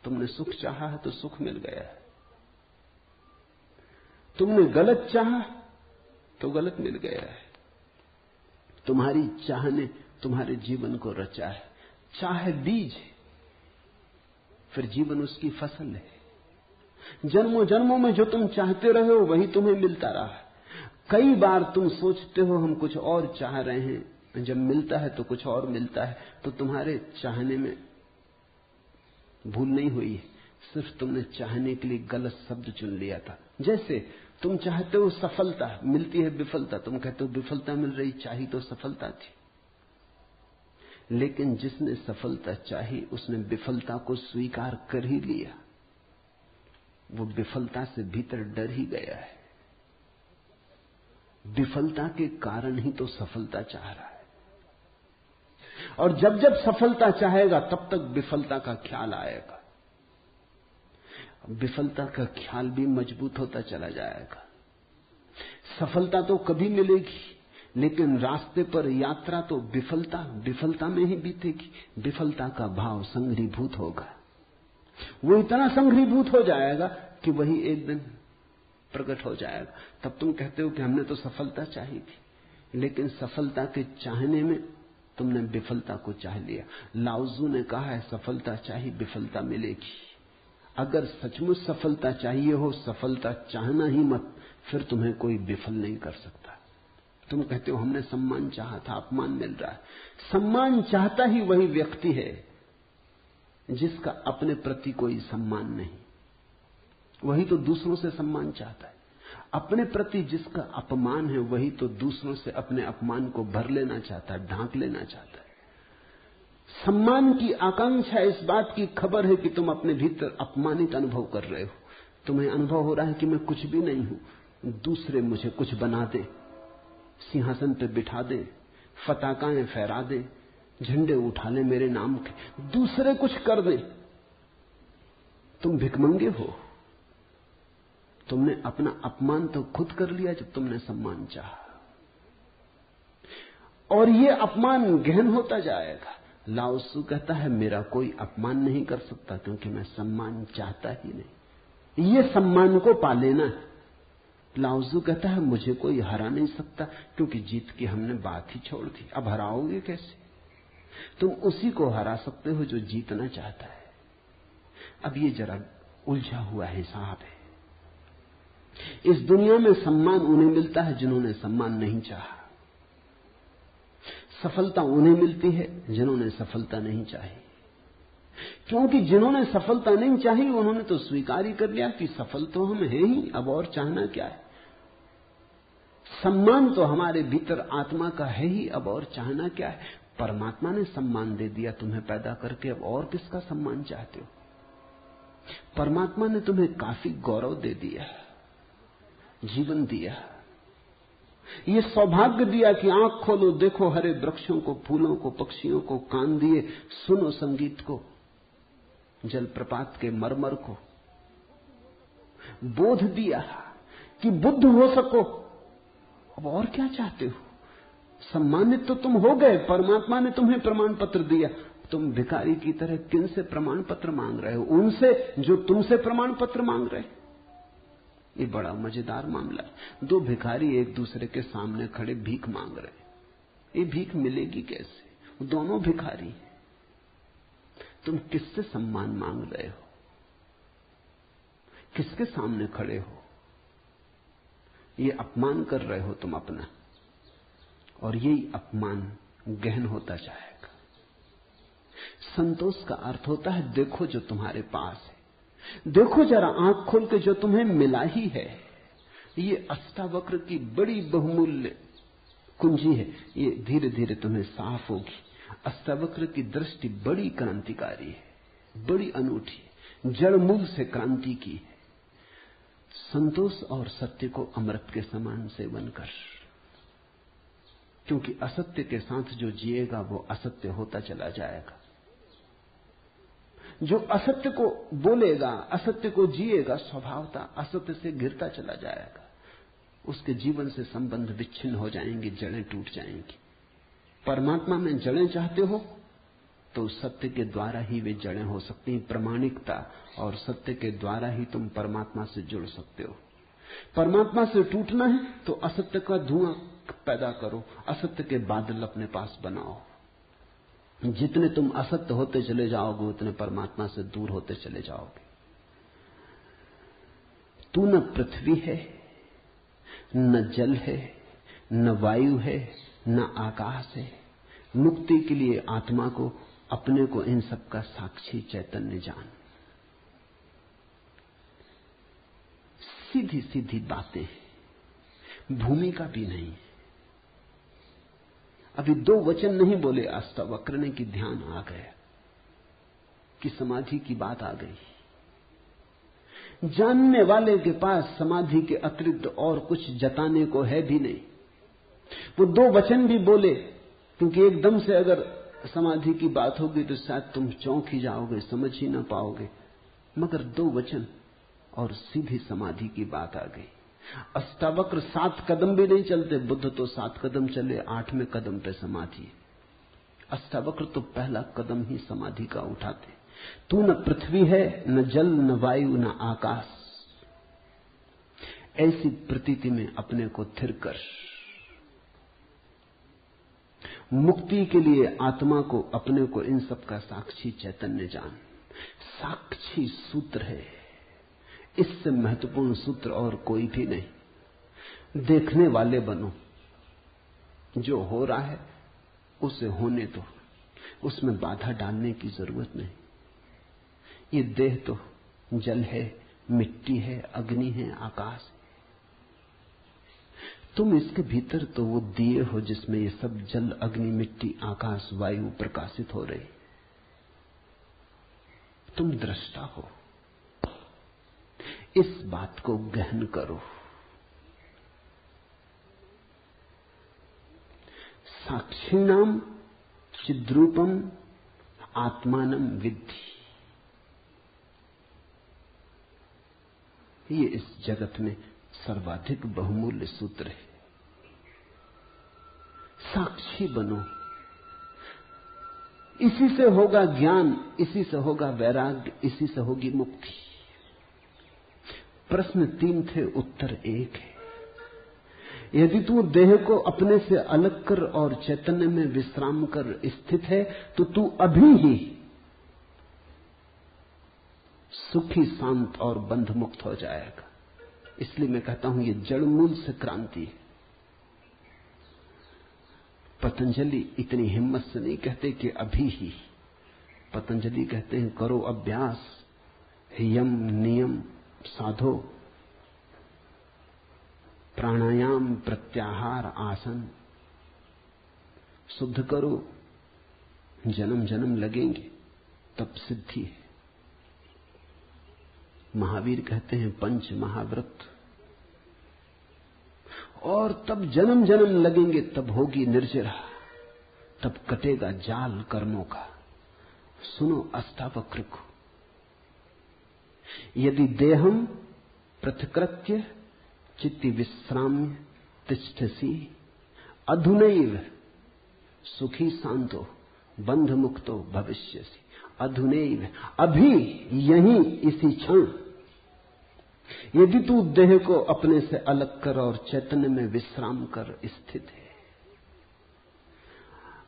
तुमने सुख चाहा है तो सुख मिल गया है, तुमने गलत चाहा तो गलत मिल गया है। तुम्हारी चाह ने तुम्हारे जीवन को रचा है। चाह बीज है, फिर जीवन उसकी फसल है। जन्मों जन्मों में जो तुम चाहते रहे हो वही तुम्हें मिलता रहा है। कई बार तुम सोचते हो हम कुछ और चाह रहे हैं, जब मिलता है तो कुछ और मिलता है। तो तुम्हारे चाहने में भूल नहीं हुई है, सिर्फ तुमने चाहने के लिए गलत शब्द चुन लिया था। जैसे तुम चाहते हो सफलता, मिलती है विफलता, तुम कहते हो विफलता मिल रही, चाही तो सफलता थी। लेकिन जिसने सफलता चाही उसने विफलता को स्वीकार कर ही लिया। वो विफलता से भीतर डर ही गया है। विफलता के कारण ही तो सफलता चाह रहा है। और जब जब सफलता चाहेगा तब तक विफलता का ख्याल आएगा। विफलता का ख्याल भी मजबूत होता चला जाएगा। सफलता तो कभी मिलेगी, लेकिन रास्ते पर यात्रा तो विफलता में ही बीतेगी। विफलता का भाव संघरीभूत होगा। वो इतना संघरीभूत हो जाएगा कि वही एक दिन प्रकट हो जाएगा। तब तुम कहते हो कि हमने तो सफलता चाही थी, लेकिन सफलता के चाहने में तुमने विफलता को चाह लिया। लाओजू ने कहा है सफलता चाहिए विफलता मिलेगी। अगर सचमुच सफलता चाहिए हो, सफलता चाहना ही मत, फिर तुम्हें कोई विफल नहीं कर सकता। तुम कहते हो हमने सम्मान चाहा था, अपमान मिल रहा है। सम्मान चाहता ही वही व्यक्ति है जिसका अपने प्रति कोई सम्मान नहीं। वही तो दूसरों से सम्मान चाहता है। अपने प्रति जिसका अपमान है वही तो दूसरों से अपने अपमान को भर लेना चाहता है, ढांक लेना चाहता है। सम्मान की आकांक्षा इस बात की खबर है कि तुम अपने भीतर अपमानित अनुभव कर रहे हो। तुम्हें अनुभव हो रहा है कि मैं कुछ भी नहीं हूं, दूसरे मुझे कुछ बना दे, सिंहासन पे बिठा दे, पताकाएं फहरा दे, झंडे उठा ले मेरे नाम के, दूसरे कुछ कर दे। तुम भिखमंगे हो। तुमने अपना अपमान तो खुद कर लिया जब तुमने सम्मान चाहा, और ये अपमान गहन होता जाएगा। लाओसू कहता है मेरा कोई अपमान नहीं कर सकता क्योंकि मैं सम्मान चाहता ही नहीं। ये सम्मान को पा लेना है। लाओसू कहता है मुझे कोई हरा नहीं सकता क्योंकि जीत की हमने बात ही छोड़ दी। अब हराओगे कैसे? तुम उसी को हरा सकते हो जो जीतना चाहता है। अब ये जरा उलझा हुआ हिसाब है। इस दुनिया में सम्मान उन्हें मिलता है जिन्होंने सम्मान नहीं चाहा, सफलता उन्हें मिलती है जिन्होंने सफलता नहीं चाही। क्योंकि जिन्होंने सफलता नहीं चाही उन्होंने तो स्वीकार ही कर लिया कि सफल तो हम हैं ही, अब और चाहना क्या है। सम्मान तो हमारे भीतर आत्मा का है ही, अब और चाहना क्या है। परमात्मा ने सम्मान दे दिया तुम्हें पैदा करके, अब और किसका सम्मान चाहते हो। परमात्मा ने तुम्हें काफी गौरव दे दिया, जीवन दिया, ये सौभाग्य दिया कि आंख खोलो, देखो हरे वृक्षों को, फूलों को, पक्षियों को, कान दिए सुनो संगीत को, जलप्रपात के मरमर को, बोध दिया कि बुद्ध हो सको। अब और क्या चाहते हो। सम्मानित तो तुम हो गए, परमात्मा ने तुम्हें प्रमाण पत्र दिया। तुम भिखारी की तरह किन से प्रमाण पत्र मांग रहे हो? उनसे जो तुमसे प्रमाण पत्र मांग रहे। ये बड़ा मजेदार मामला है। दो भिखारी एक दूसरे के सामने खड़े भीख मांग रहे। ये भीख मिलेगी कैसे? दोनों भिखारी। तुम किससे सम्मान मांग रहे हो? किसके सामने खड़े हो? ये अपमान कर रहे हो तुम अपना, और यही अपमान गहन होता जाएगा। संतोष का अर्थ होता है देखो जो तुम्हारे पास है, देखो जरा आंख खोल के जो तुम्हें मिला ही है। ये अष्टावक्र की बड़ी बहुमूल्य कुंजी है, ये धीरे धीरे तुम्हें साफ होगी। अष्टावक्र की दृष्टि बड़ी क्रांतिकारी है, बड़ी अनूठी है, जड़ मूल से क्रांति की है। संतोष और सत्य को अमृत के समान सेवन कर, क्योंकि असत्य के साथ जो जिएगा वो असत्य होता चला जाएगा। जो असत्य को बोलेगा, असत्य को जिएगा, स्वभावता असत्य से घिरता चला जाएगा। उसके जीवन से संबंध विच्छिन्न हो जाएंगे, जड़ें टूट जाएंगी। परमात्मा में जड़ें चाहते हो तो सत्य के द्वारा ही वे जड़ें हो सकती हैं। प्रामाणिकता और सत्य के द्वारा ही तुम परमात्मा से जुड़ सकते हो। परमात्मा से टूटना है तो असत्य का धुआं पैदा करो, असत्य के बादल अपने पास बनाओ। जितने तुम असत्य होते चले जाओगे उतने परमात्मा से दूर होते चले जाओगे। तू न पृथ्वी है, न जल है, न वायु है, न आकाश है। मुक्ति के लिए आत्मा को, अपने को, इन सब का साक्षी चैतन्य जान। सीधी सीधी बातें, भूमिका भी नहीं। अभी दो वचन नहीं बोले अष्टावक्र ने कि ध्यान आ गया, कि समाधि की बात आ गई। जानने वाले के पास समाधि के अतिरिक्त और कुछ जताने को है भी नहीं। वो दो वचन भी बोले, क्योंकि एकदम से अगर समाधि की बात होगी तो शायद तुम चौंक ही जाओगे, समझ ही ना पाओगे। मगर दो वचन और सीधी समाधि की बात आ गई। अष्टावक्र 7 कदम भी नहीं चलते, बुद्ध तो 7 कदम चले, 8वें कदम पे समाधि। अष्टावक्र तो पहला कदम ही समाधि का उठाते। तू न पृथ्वी है, न जल, न वायु, न आकाश। ऐसी प्रतीति में अपने को थिर कर। मुक्ति के लिए आत्मा को, अपने को, इन सब का साक्षी चैतन्य जान। साक्षी सूत्र है, इससे महत्वपूर्ण सूत्र और कोई भी नहीं। देखने वाले बनो, जो हो रहा है उसे होने दो, उसमें बाधा डालने की जरूरत नहीं। ये देह तो जल है, मिट्टी है, अग्नि है, आकाश है। तुम इसके भीतर तो वो दिए हो जिसमें ये सब जल, अग्नि, मिट्टी, आकाश, वायु प्रकाशित हो रही। तुम दृष्टा हो। इस बात को गहन करो। साक्षिणाम चिद्रूपम आत्मानम विद्धि। ये इस जगत में सर्वाधिक बहुमूल्य सूत्र है। साक्षी बनो। इसी से होगा ज्ञान, इसी से होगा वैराग्य, इसी से होगी मुक्ति। प्रश्न 3 थे, उत्तर 1 है। यदि तू देह को अपने से अलग कर और चैतन्य में विश्राम कर स्थित है तो तू अभी ही सुखी शांत और बंध मुक्त हो जाएगा। इसलिए मैं कहता हूं ये जड़ मूल से क्रांति है। पतंजलि इतनी हिम्मत से नहीं कहते कि अभी ही। पतंजलि कहते हैं करो अभ्यास, यम नियम साधो, प्राणायाम प्रत्याहार आसन, शुद्ध करो, जन्म जन्म लगेंगे तब सिद्धि है। महावीर कहते हैं पंच महाव्रत, और तब जन्म जन्म लगेंगे, तब होगी निर्जरा, तब कटेगा जाल कर्मों का। सुनो अष्टावक्र को, यदि देहम पृथकृत्य चित्ति विश्राम्य तिष्ठसि अधुनैव सुखी शांतो बंध मुक्तो भविष्यसि। अधुनैव, अभी, यहीं, इसी क्षण। यदि तू देह को अपने से अलग कर और चैतन्य में विश्राम कर स्थित है,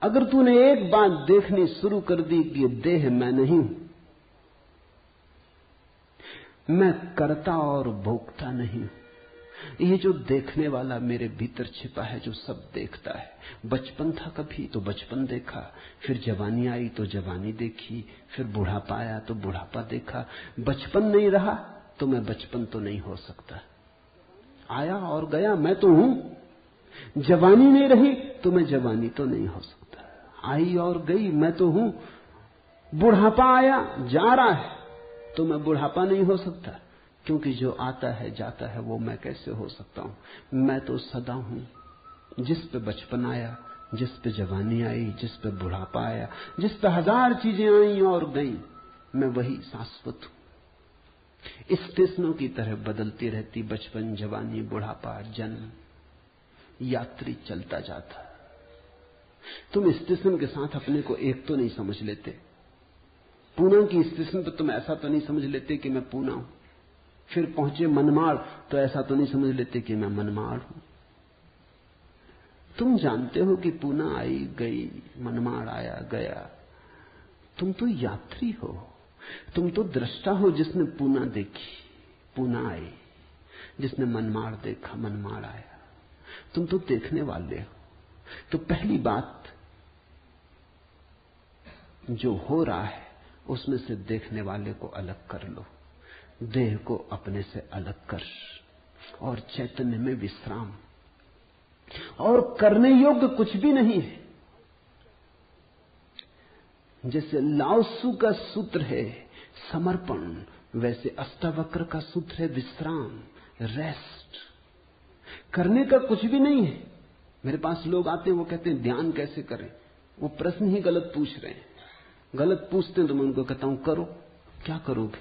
अगर तूने एक बात देखनी शुरू कर दी कि ये देह मैं नहीं हूं, मैं करता और भोगता नहीं हूं, ये जो देखने वाला मेरे भीतर छिपा है जो सब देखता है। बचपन था कभी तो बचपन देखा, फिर जवानी आई तो जवानी देखी, फिर बुढ़ापा आया तो बुढ़ापा देखा। बचपन नहीं रहा तो मैं बचपन तो नहीं हो सकता। आया और गया, मैं तो हूं। जवानी नहीं रही तो मैं जवानी तो नहीं हो सकता। आई और गई, मैं तो हूं। बुढ़ापा आया जा रहा है तो मैं बुढ़ापा नहीं हो सकता, क्योंकि जो आता है जाता है वो मैं कैसे हो सकता हूं। मैं तो सदा हूं। जिस पे बचपन आया, जिस पे जवानी आई, जिस पे बुढ़ापा आया, जिस पे हजार चीजें आई और गई, मैं वही शाश्वत हूं। स्टेशनों की तरह बदलती रहती बचपन, जवानी, बुढ़ापा, जन्म, यात्री चलता जाता। तुम स्टेशन के साथ अपने को एक तो नहीं समझ लेते। पूना की स्टेशन पर तुम ऐसा तो नहीं समझ लेते कि मैं पूना हूं। फिर पहुंचे मनमाड़ तो ऐसा तो नहीं समझ लेते कि मैं मनमाड़ हूं। तुम जानते हो कि पूना आई गई, मनमाड़ आया गया। तुम तो यात्री हो, तुम तो दृष्टा हो जिसने पूना देखी, पूना आई, जिसने मनमाड़ देखा, मनमाड़ आया। तुम तो देखने वाले हो। तो पहली बात जो हो रहा है उसमें से देखने वाले को अलग कर लो। देह को अपने से अलग कर और चैतन्य में विश्राम। और करने योग्य कुछ भी नहीं है। जैसे लाओत्सु का सूत्र है समर्पण, वैसे अष्टावक्र का सूत्र है विश्राम, रेस्ट। करने का कुछ भी नहीं है। मेरे पास लोग आते हैं, वो कहते हैं ध्यान कैसे करें। वो प्रश्न ही गलत पूछ रहे हैं। गलत पूछते हैं तो मैं उनको कहता हूं करो। क्या करोगे?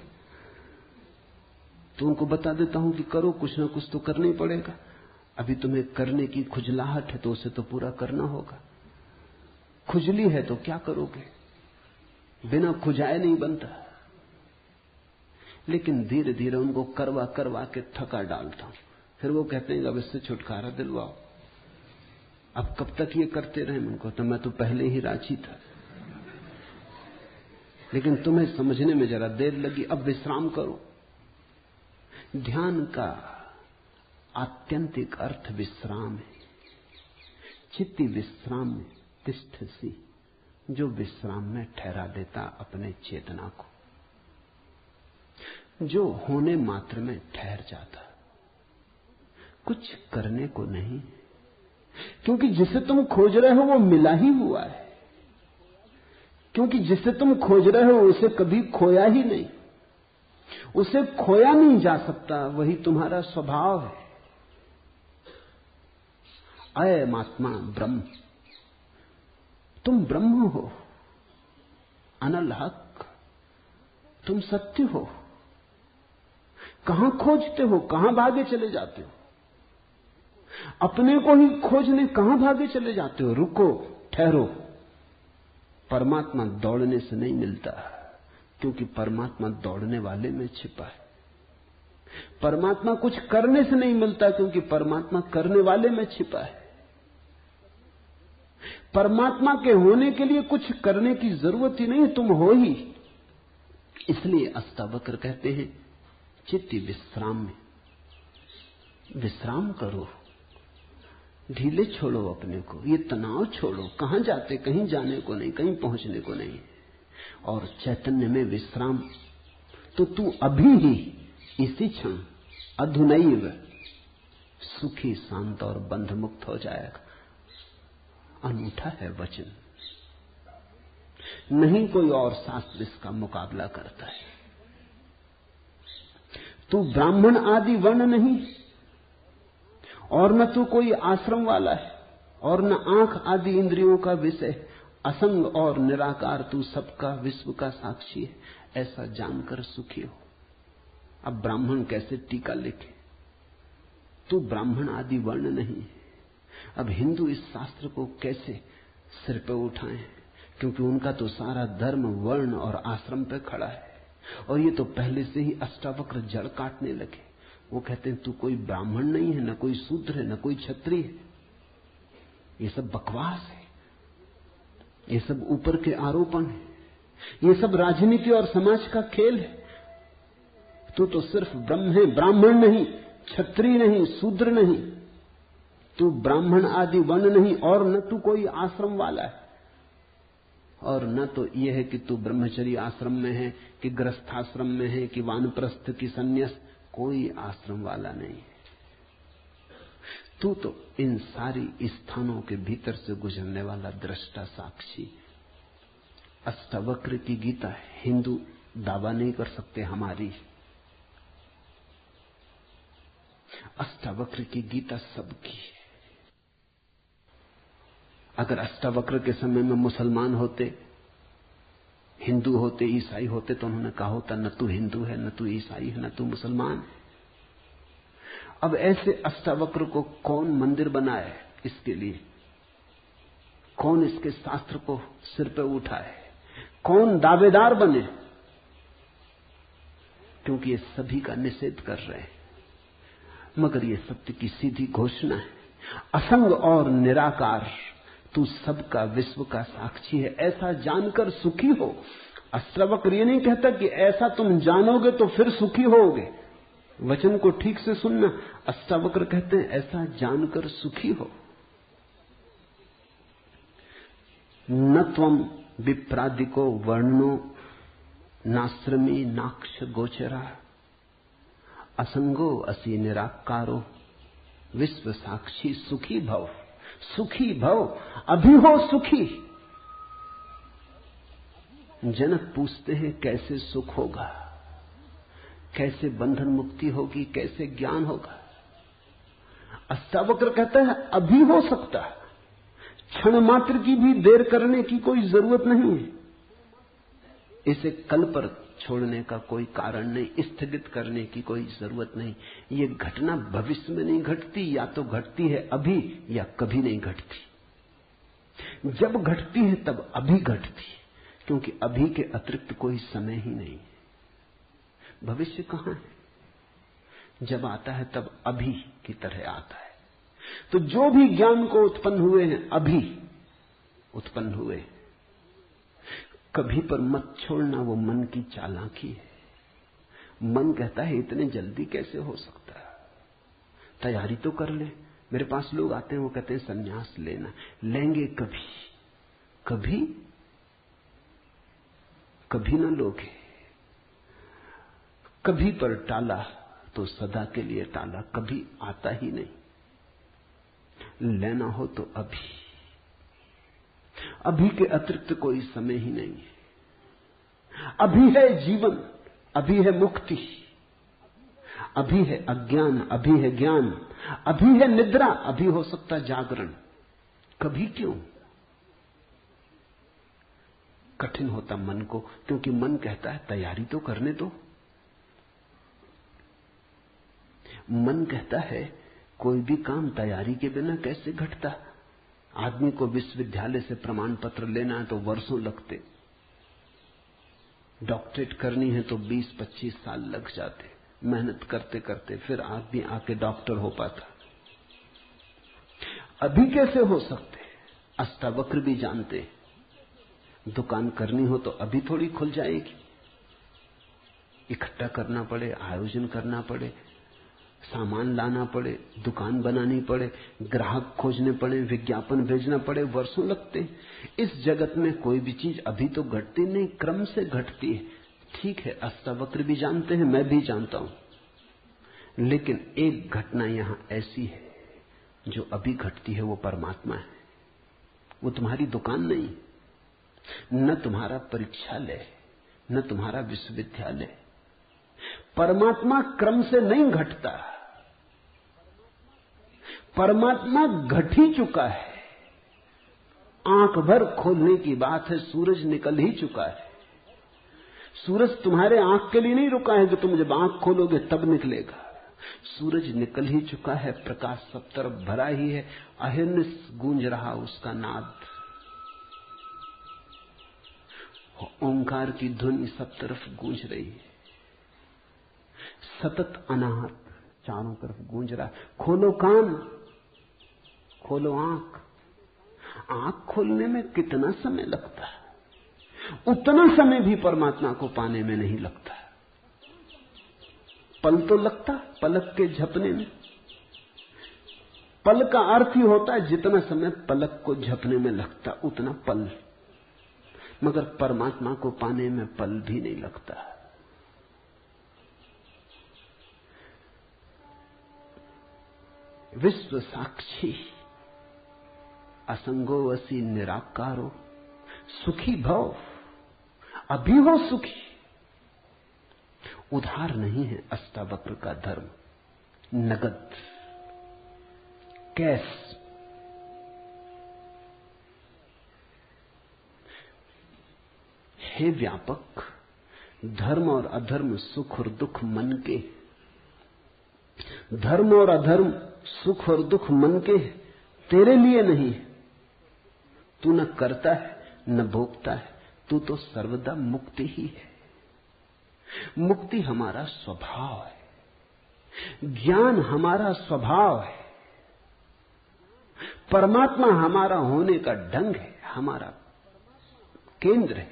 तो उनको बता देता हूं कि करो, कुछ ना कुछ तो करना ही पड़ेगा। अभी तुम्हें करने की खुजलाहट है तो उसे तो पूरा करना होगा। खुजली है तो क्या करोगे? बिना खुजाए नहीं बनता। लेकिन धीरे धीरे उनको करवा करवा के थका डालता हूं। फिर वो कहते हैं अब इससे छुटकारा दिलवाओ। अब कब तक ये करते रहे? उनको तो मैं तो पहले ही राजी था, लेकिन तुम्हें समझने में जरा देर लगी। अब विश्राम करो। ध्यान का आत्यंतिक अर्थ विश्राम है। चित्ति विश्राम में तिष्ठसि, जो विश्राम में ठहरा देता अपने चेतना को, जो होने मात्र में ठहर जाता, कुछ करने को नहीं। क्योंकि जिसे तुम खोज रहे हो वो मिला ही हुआ है। क्योंकि जिसे तुम खोज रहे हो उसे कभी खोया ही नहीं, उसे खोया नहीं जा सकता। वही तुम्हारा स्वभाव है। अयम आत्मा ब्रह्म, तुम ब्रह्म हो, अनल हक, तुम सत्य हो। कहां खोजते हो? कहां भागे चले जाते हो? अपने को ही खोजने कहां भागे चले जाते हो? रुको, ठहरो। परमात्मा दौड़ने से नहीं मिलता, क्योंकि परमात्मा दौड़ने वाले में छिपा है। परमात्मा कुछ करने से नहीं मिलता, क्योंकि परमात्मा करने वाले में छिपा है। परमात्मा के होने के लिए कुछ करने की जरूरत ही नहीं, तुम हो ही। इसलिए अष्टावक्र कहते हैं चित्त विश्राम में, विश्राम करो, ढीले छोड़ो अपने को, ये तनाव छोड़ो। कहां जाते? कहीं जाने को नहीं, कहीं पहुंचने को नहीं। और चैतन्य में विश्राम, तो तू अभी ही इसी क्षण अधुनैव सुखी, शांत और बंध मुक्त हो जाएगा। अनूठा है वचन, नहीं कोई और शास्त्र इसका मुकाबला करता है। तू ब्राह्मण आदि वर्ण नहीं, और न तू कोई आश्रम वाला है, और न आंख आदि इंद्रियों का विषय। असंग और निराकार तू सबका, विश्व का साक्षी है, ऐसा जानकर सुखी हो। अब ब्राह्मण कैसे टीका लिखे? तू ब्राह्मण आदि वर्ण नहीं। अब हिंदू इस शास्त्र को कैसे सिर पे उठाएं? क्योंकि उनका तो सारा धर्म वर्ण और आश्रम पे खड़ा है, और ये तो पहले से ही अष्टावक्र जड़ काटने लगे। वो कहते हैं तू कोई ब्राह्मण नहीं है, न कोई शूद्र है, न कोई क्षत्रिय है। ये सब बकवास है, ये सब ऊपर के आरोपण है, ये सब राजनीति और समाज का खेल है। तू तो सिर्फ ब्रह्म है, ब्राह्मण नहीं, क्षत्रिय नहीं, शूद्र नहीं। तू ब्राह्मण आदि वर्ण नहीं, और न तू कोई आश्रम वाला है, और न तो यह है कि तू ब्रह्मचर्य आश्रम में है, कि गृहस्थाश्रम में है, कि वानप्रस्थ की संन्यास। कोई आश्रम वाला नहीं है। तू तो इन सारी स्थानों के भीतर से गुजरने वाला दृष्टा साक्षी। अष्टावक्र की गीता हिंदू दावा नहीं कर सकते हमारी। अष्टावक्र की गीता सबकी है। अगर अष्टावक्र के समय में मुसलमान होते, हिंदू होते, ईसाई होते, तो उन्होंने कहा होता न तू हिंदू है, न तू ईसाई है, न तू मुसलमान है। अब ऐसे अष्टावक्र को कौन मंदिर बनाए? इसके लिए कौन इसके शास्त्र को सिर पे उठाए? कौन दावेदार बने? क्योंकि ये सभी का निषेध कर रहे हैं। मगर ये सत्य की सीधी घोषणा है, असंग और निराकार तू सबका, विश्व का साक्षी है, ऐसा जानकर सुखी हो। अष्टावक्र ये नहीं कहता कि ऐसा तुम जानोगे तो फिर सुखी होगे। वचन को ठीक से सुनना। अष्टावक्र कहते हैं ऐसा जानकर सुखी हो। न त्वम विप्रादिको वर्णो नाश्रमी नाक्ष गोचरा, असंगो असि निराकारो विश्व साक्षी सुखी भव। सुखी भव, अभी हो सुखी। जनक पूछते हैं कैसे सुख होगा, कैसे बंधन मुक्ति होगी, कैसे ज्ञान होगा? अष्टावक्र कहता है अभी हो सकता है, क्षण मात्र की भी देर करने की कोई जरूरत नहीं है। इसे कल पर छोड़ने का कोई कारण नहीं, स्थगित करने की कोई जरूरत नहीं। ये घटना भविष्य में नहीं घटती, या तो घटती है अभी या कभी नहीं घटती। जब घटती है तब अभी घटती, क्योंकि अभी के अतिरिक्त कोई समय ही नहीं। भविष्य कहां है? जब आता है तब अभी की तरह आता है। तो जो भी ज्ञान को उत्पन्न हुए हैं अभी उत्पन्न हुए। कभी पर मत छोड़ना, वो मन की चालाकी है। मन कहता है इतने जल्दी कैसे हो सकता है, तैयारी तो कर ले। मेरे पास लोग आते हैं, वो कहते हैं संन्यास लेना। लेंगे कभी? कभी कभी ना लोगे। कभी पर टाला तो सदा के लिए टाला, कभी आता ही नहीं। लेना हो तो अभी, अभी के अतिरिक्त कोई समय ही नहीं है। अभी है जीवन, अभी है मुक्ति, अभी है अज्ञान, अभी है ज्ञान, अभी है निद्रा, अभी हो सकता जागरण। कभी क्यों? कठिन होता मन को, क्योंकि मन कहता है तैयारी तो करने दो। मन कहता है कोई भी काम तैयारी के बिना कैसे घटता। आदमी को विश्वविद्यालय से प्रमाण पत्र लेना है तो वर्षों लगते, डॉक्टरेट करनी है तो 20-25 साल लग जाते, मेहनत करते करते फिर आदमी आके डॉक्टर हो पाता। अभी कैसे हो सकते? अष्टावक्र भी जानते, दुकान करनी हो तो अभी थोड़ी खुल जाएगी। इकट्ठा करना पड़े, आयोजन करना पड़े, सामान लाना पड़े, दुकान बनानी पड़े, ग्राहक खोजने पड़े, विज्ञापन भेजना पड़े, वर्षों लगते हैं। इस जगत में कोई भी चीज अभी तो घटती नहीं, क्रम से घटती है। ठीक है, अष्टावक्र भी जानते हैं, मैं भी जानता हूं, लेकिन एक घटना यहां ऐसी है जो अभी घटती है, वो परमात्मा है। वो तुम्हारी दुकान नहीं, न तुम्हारा परीक्षालय, न तुम्हारा विश्वविद्यालय। परमात्मा क्रम से नहीं घटता, परमात्मा घट ही चुका है। आंख भर खोलने की बात है, सूरज निकल ही चुका है। सूरज तुम्हारे आंख के लिए नहीं रुका है कि तुम जब आंख खोलोगे तब निकलेगा। सूरज निकल ही चुका है, प्रकाश सब तरफ भरा ही है, अहिर्निश गूंज रहा उसका नाद, ओंकार की ध्वनि सब तरफ गूंज रही है, सतत अनाहत चारों तरफ गूंज रहा है। खोलो कान, खोलो आंख। आंख खोलने में कितना समय लगता है, उतना समय भी परमात्मा को पाने में नहीं लगता। पल तो लगता, पलक के झपने में। पल का अर्थ ही होता है जितना समय पलक को झपने में लगता उतना पल, मगर परमात्मा को पाने में पल भी नहीं लगता। विश्व साक्षी असंगो वसी निराकारो सुखी भव, अभी हो सुखी। उधार नहीं है अष्टावक्र का धर्म, नगद, कैश। हे व्यापक, धर्म और अधर्म, सुख और दुख मन के, धर्म और अधर्म, सुख और दुख मन के, तेरे लिए नहीं। तू न करता है न भोगता है, तू तो सर्वदा मुक्ति ही है। मुक्ति हमारा स्वभाव है, ज्ञान हमारा स्वभाव है, परमात्मा हमारा होने का ढंग है, हमारा केंद्र है,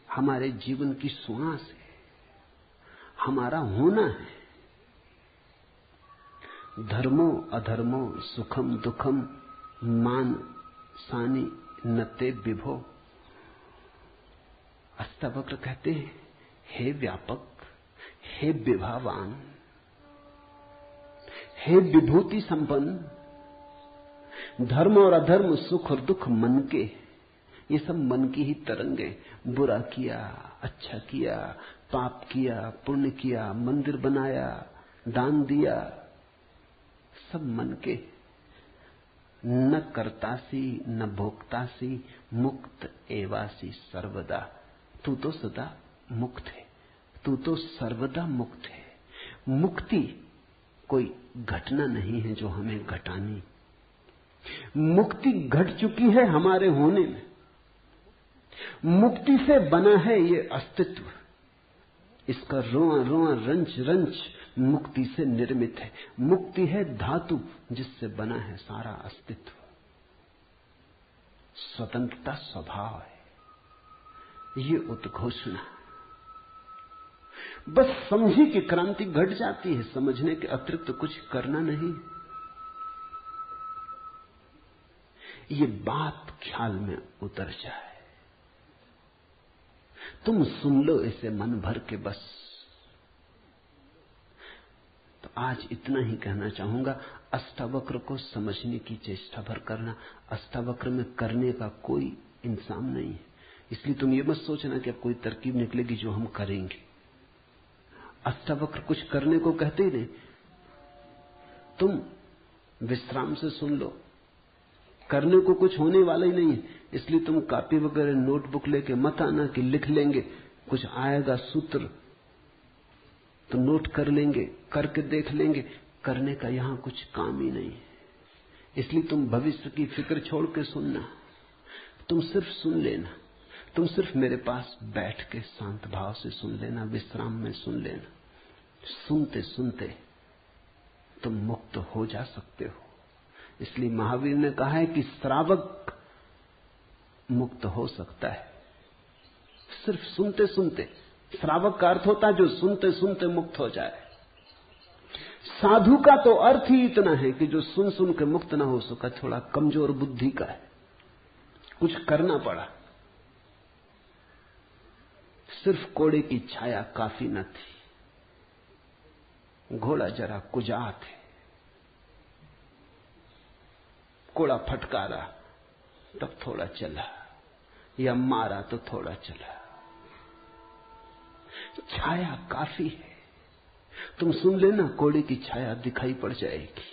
हमारे जीवन की श्वास है, हमारा होना है। धर्मो अधर्मो सुखम दुखम मान सानी नते विभो। अष्टावक्र कहते हैं, हे व्यापक, हे विभावान, हे विभूति संपन्न, धर्म और अधर्म, सुख और दुख मन के, ये सब मन की ही तरंगे। बुरा किया, अच्छा किया, पाप किया, पुण्य किया, मंदिर बनाया, दान दिया, सब मन के। न करतासी न भोक्तासी, मुक्त एवासी सर्वदा। तू तो सदा मुक्त है, तू तो सर्वदा मुक्त है। मुक्ति कोई घटना नहीं है जो हमें घटानी, मुक्ति घट चुकी है हमारे होने में। मुक्ति से बना है ये अस्तित्व, इसका रोआ रोआ रंच रंच मुक्ति से निर्मित है। मुक्ति है धातु जिससे बना है सारा अस्तित्व। स्वतंत्रता स्वभाव है, ये उद्घोषणा। बस समझी कि क्रांति घट जाती है, समझने के अतिरिक्त कुछ करना नहीं। ये बात ख्याल में उतर जाए, तुम सुन लो इसे मन भर के बस। तो आज इतना ही कहना चाहूंगा। अष्टावक्र को समझने की चेष्टा भर करना। अष्टावक्र में करने का कोई इंसान नहीं है, इसलिए तुम ये मत सोचना कि अब कोई तरकीब निकलेगी जो हम करेंगे। अष्टावक्र कुछ करने को कहते ही नहीं। तुम विश्राम से सुन लो, करने को कुछ होने वाला ही नहीं है, इसलिए तुम कॉपी वगैरह नोटबुक लेके मत आना कि लिख लेंगे, कुछ आएगा सूत्र तो नोट कर लेंगे, करके देख लेंगे। करने का यहां कुछ काम ही नहीं है, इसलिए तुम भविष्य की फिक्र छोड़ के सुनना। तुम सिर्फ सुन लेना, तुम सिर्फ मेरे पास बैठ के शांत भाव से सुन लेना, विश्राम में सुन लेना। सुनते सुनते तुम मुक्त हो जा सकते हो। इसलिए महावीर ने कहा है कि श्रावक मुक्त हो सकता है, सिर्फ सुनते सुनते। श्रावक का अर्थ होता है जो सुनते सुनते मुक्त हो जाए। साधु का तो अर्थ ही इतना है कि जो सुन सुन के मुक्त ना हो सका, थोड़ा कमजोर बुद्धि का है, कुछ करना पड़ा। सिर्फ कोड़े की छाया काफी न थी। घोड़ा जरा कुजात है, कोड़ा फटकारा तब थोड़ा चला, या मारा तो थोड़ा चला। छाया काफी है। तुम सुन लेना, कोड़े की छाया दिखाई पड़ जाएगी।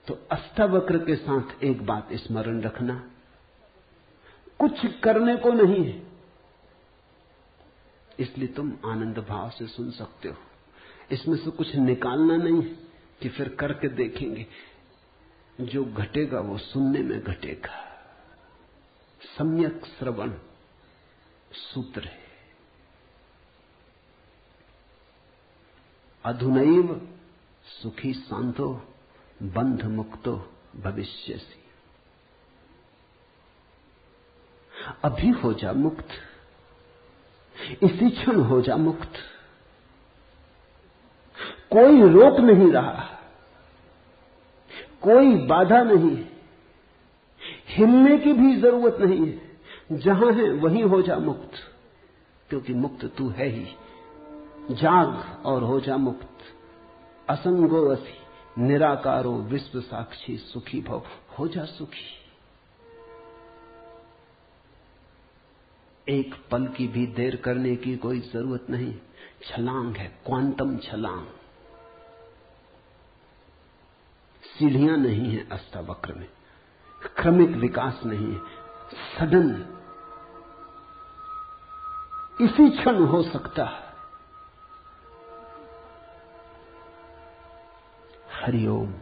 तो अष्टावक्र के साथ एक बात स्मरण रखना, कुछ करने को नहीं है, इसलिए तुम आनंद भाव से सुन सकते हो। इसमें से कुछ निकालना नहीं है कि फिर करके देखेंगे। जो घटेगा वो सुनने में घटेगा। सम्यक श्रवण सूत्र है। अधुनैव सुखी शांतो बंध मुक्तो भविष्यसि। अभी हो जा मुक्त, इसी क्षण हो जा मुक्त। कोई रोक नहीं रहा, कोई बाधा नहीं, हिलने की भी जरूरत नहीं है। जहां है वहीं हो जा मुक्त, क्योंकि मुक्त तू है ही। जाग और हो जा मुक्त। असंगो असि निराकारो विश्व साक्षी सुखी भव। हो जा सुखी। एक पल की भी देर करने की कोई जरूरत नहीं। छलांग है, क्वांटम छलांग। सीढ़ियां नहीं है अष्टावक्र में, क्रमिक विकास नहीं है, सडन इसी क्षण हो सकता है। हरिओम।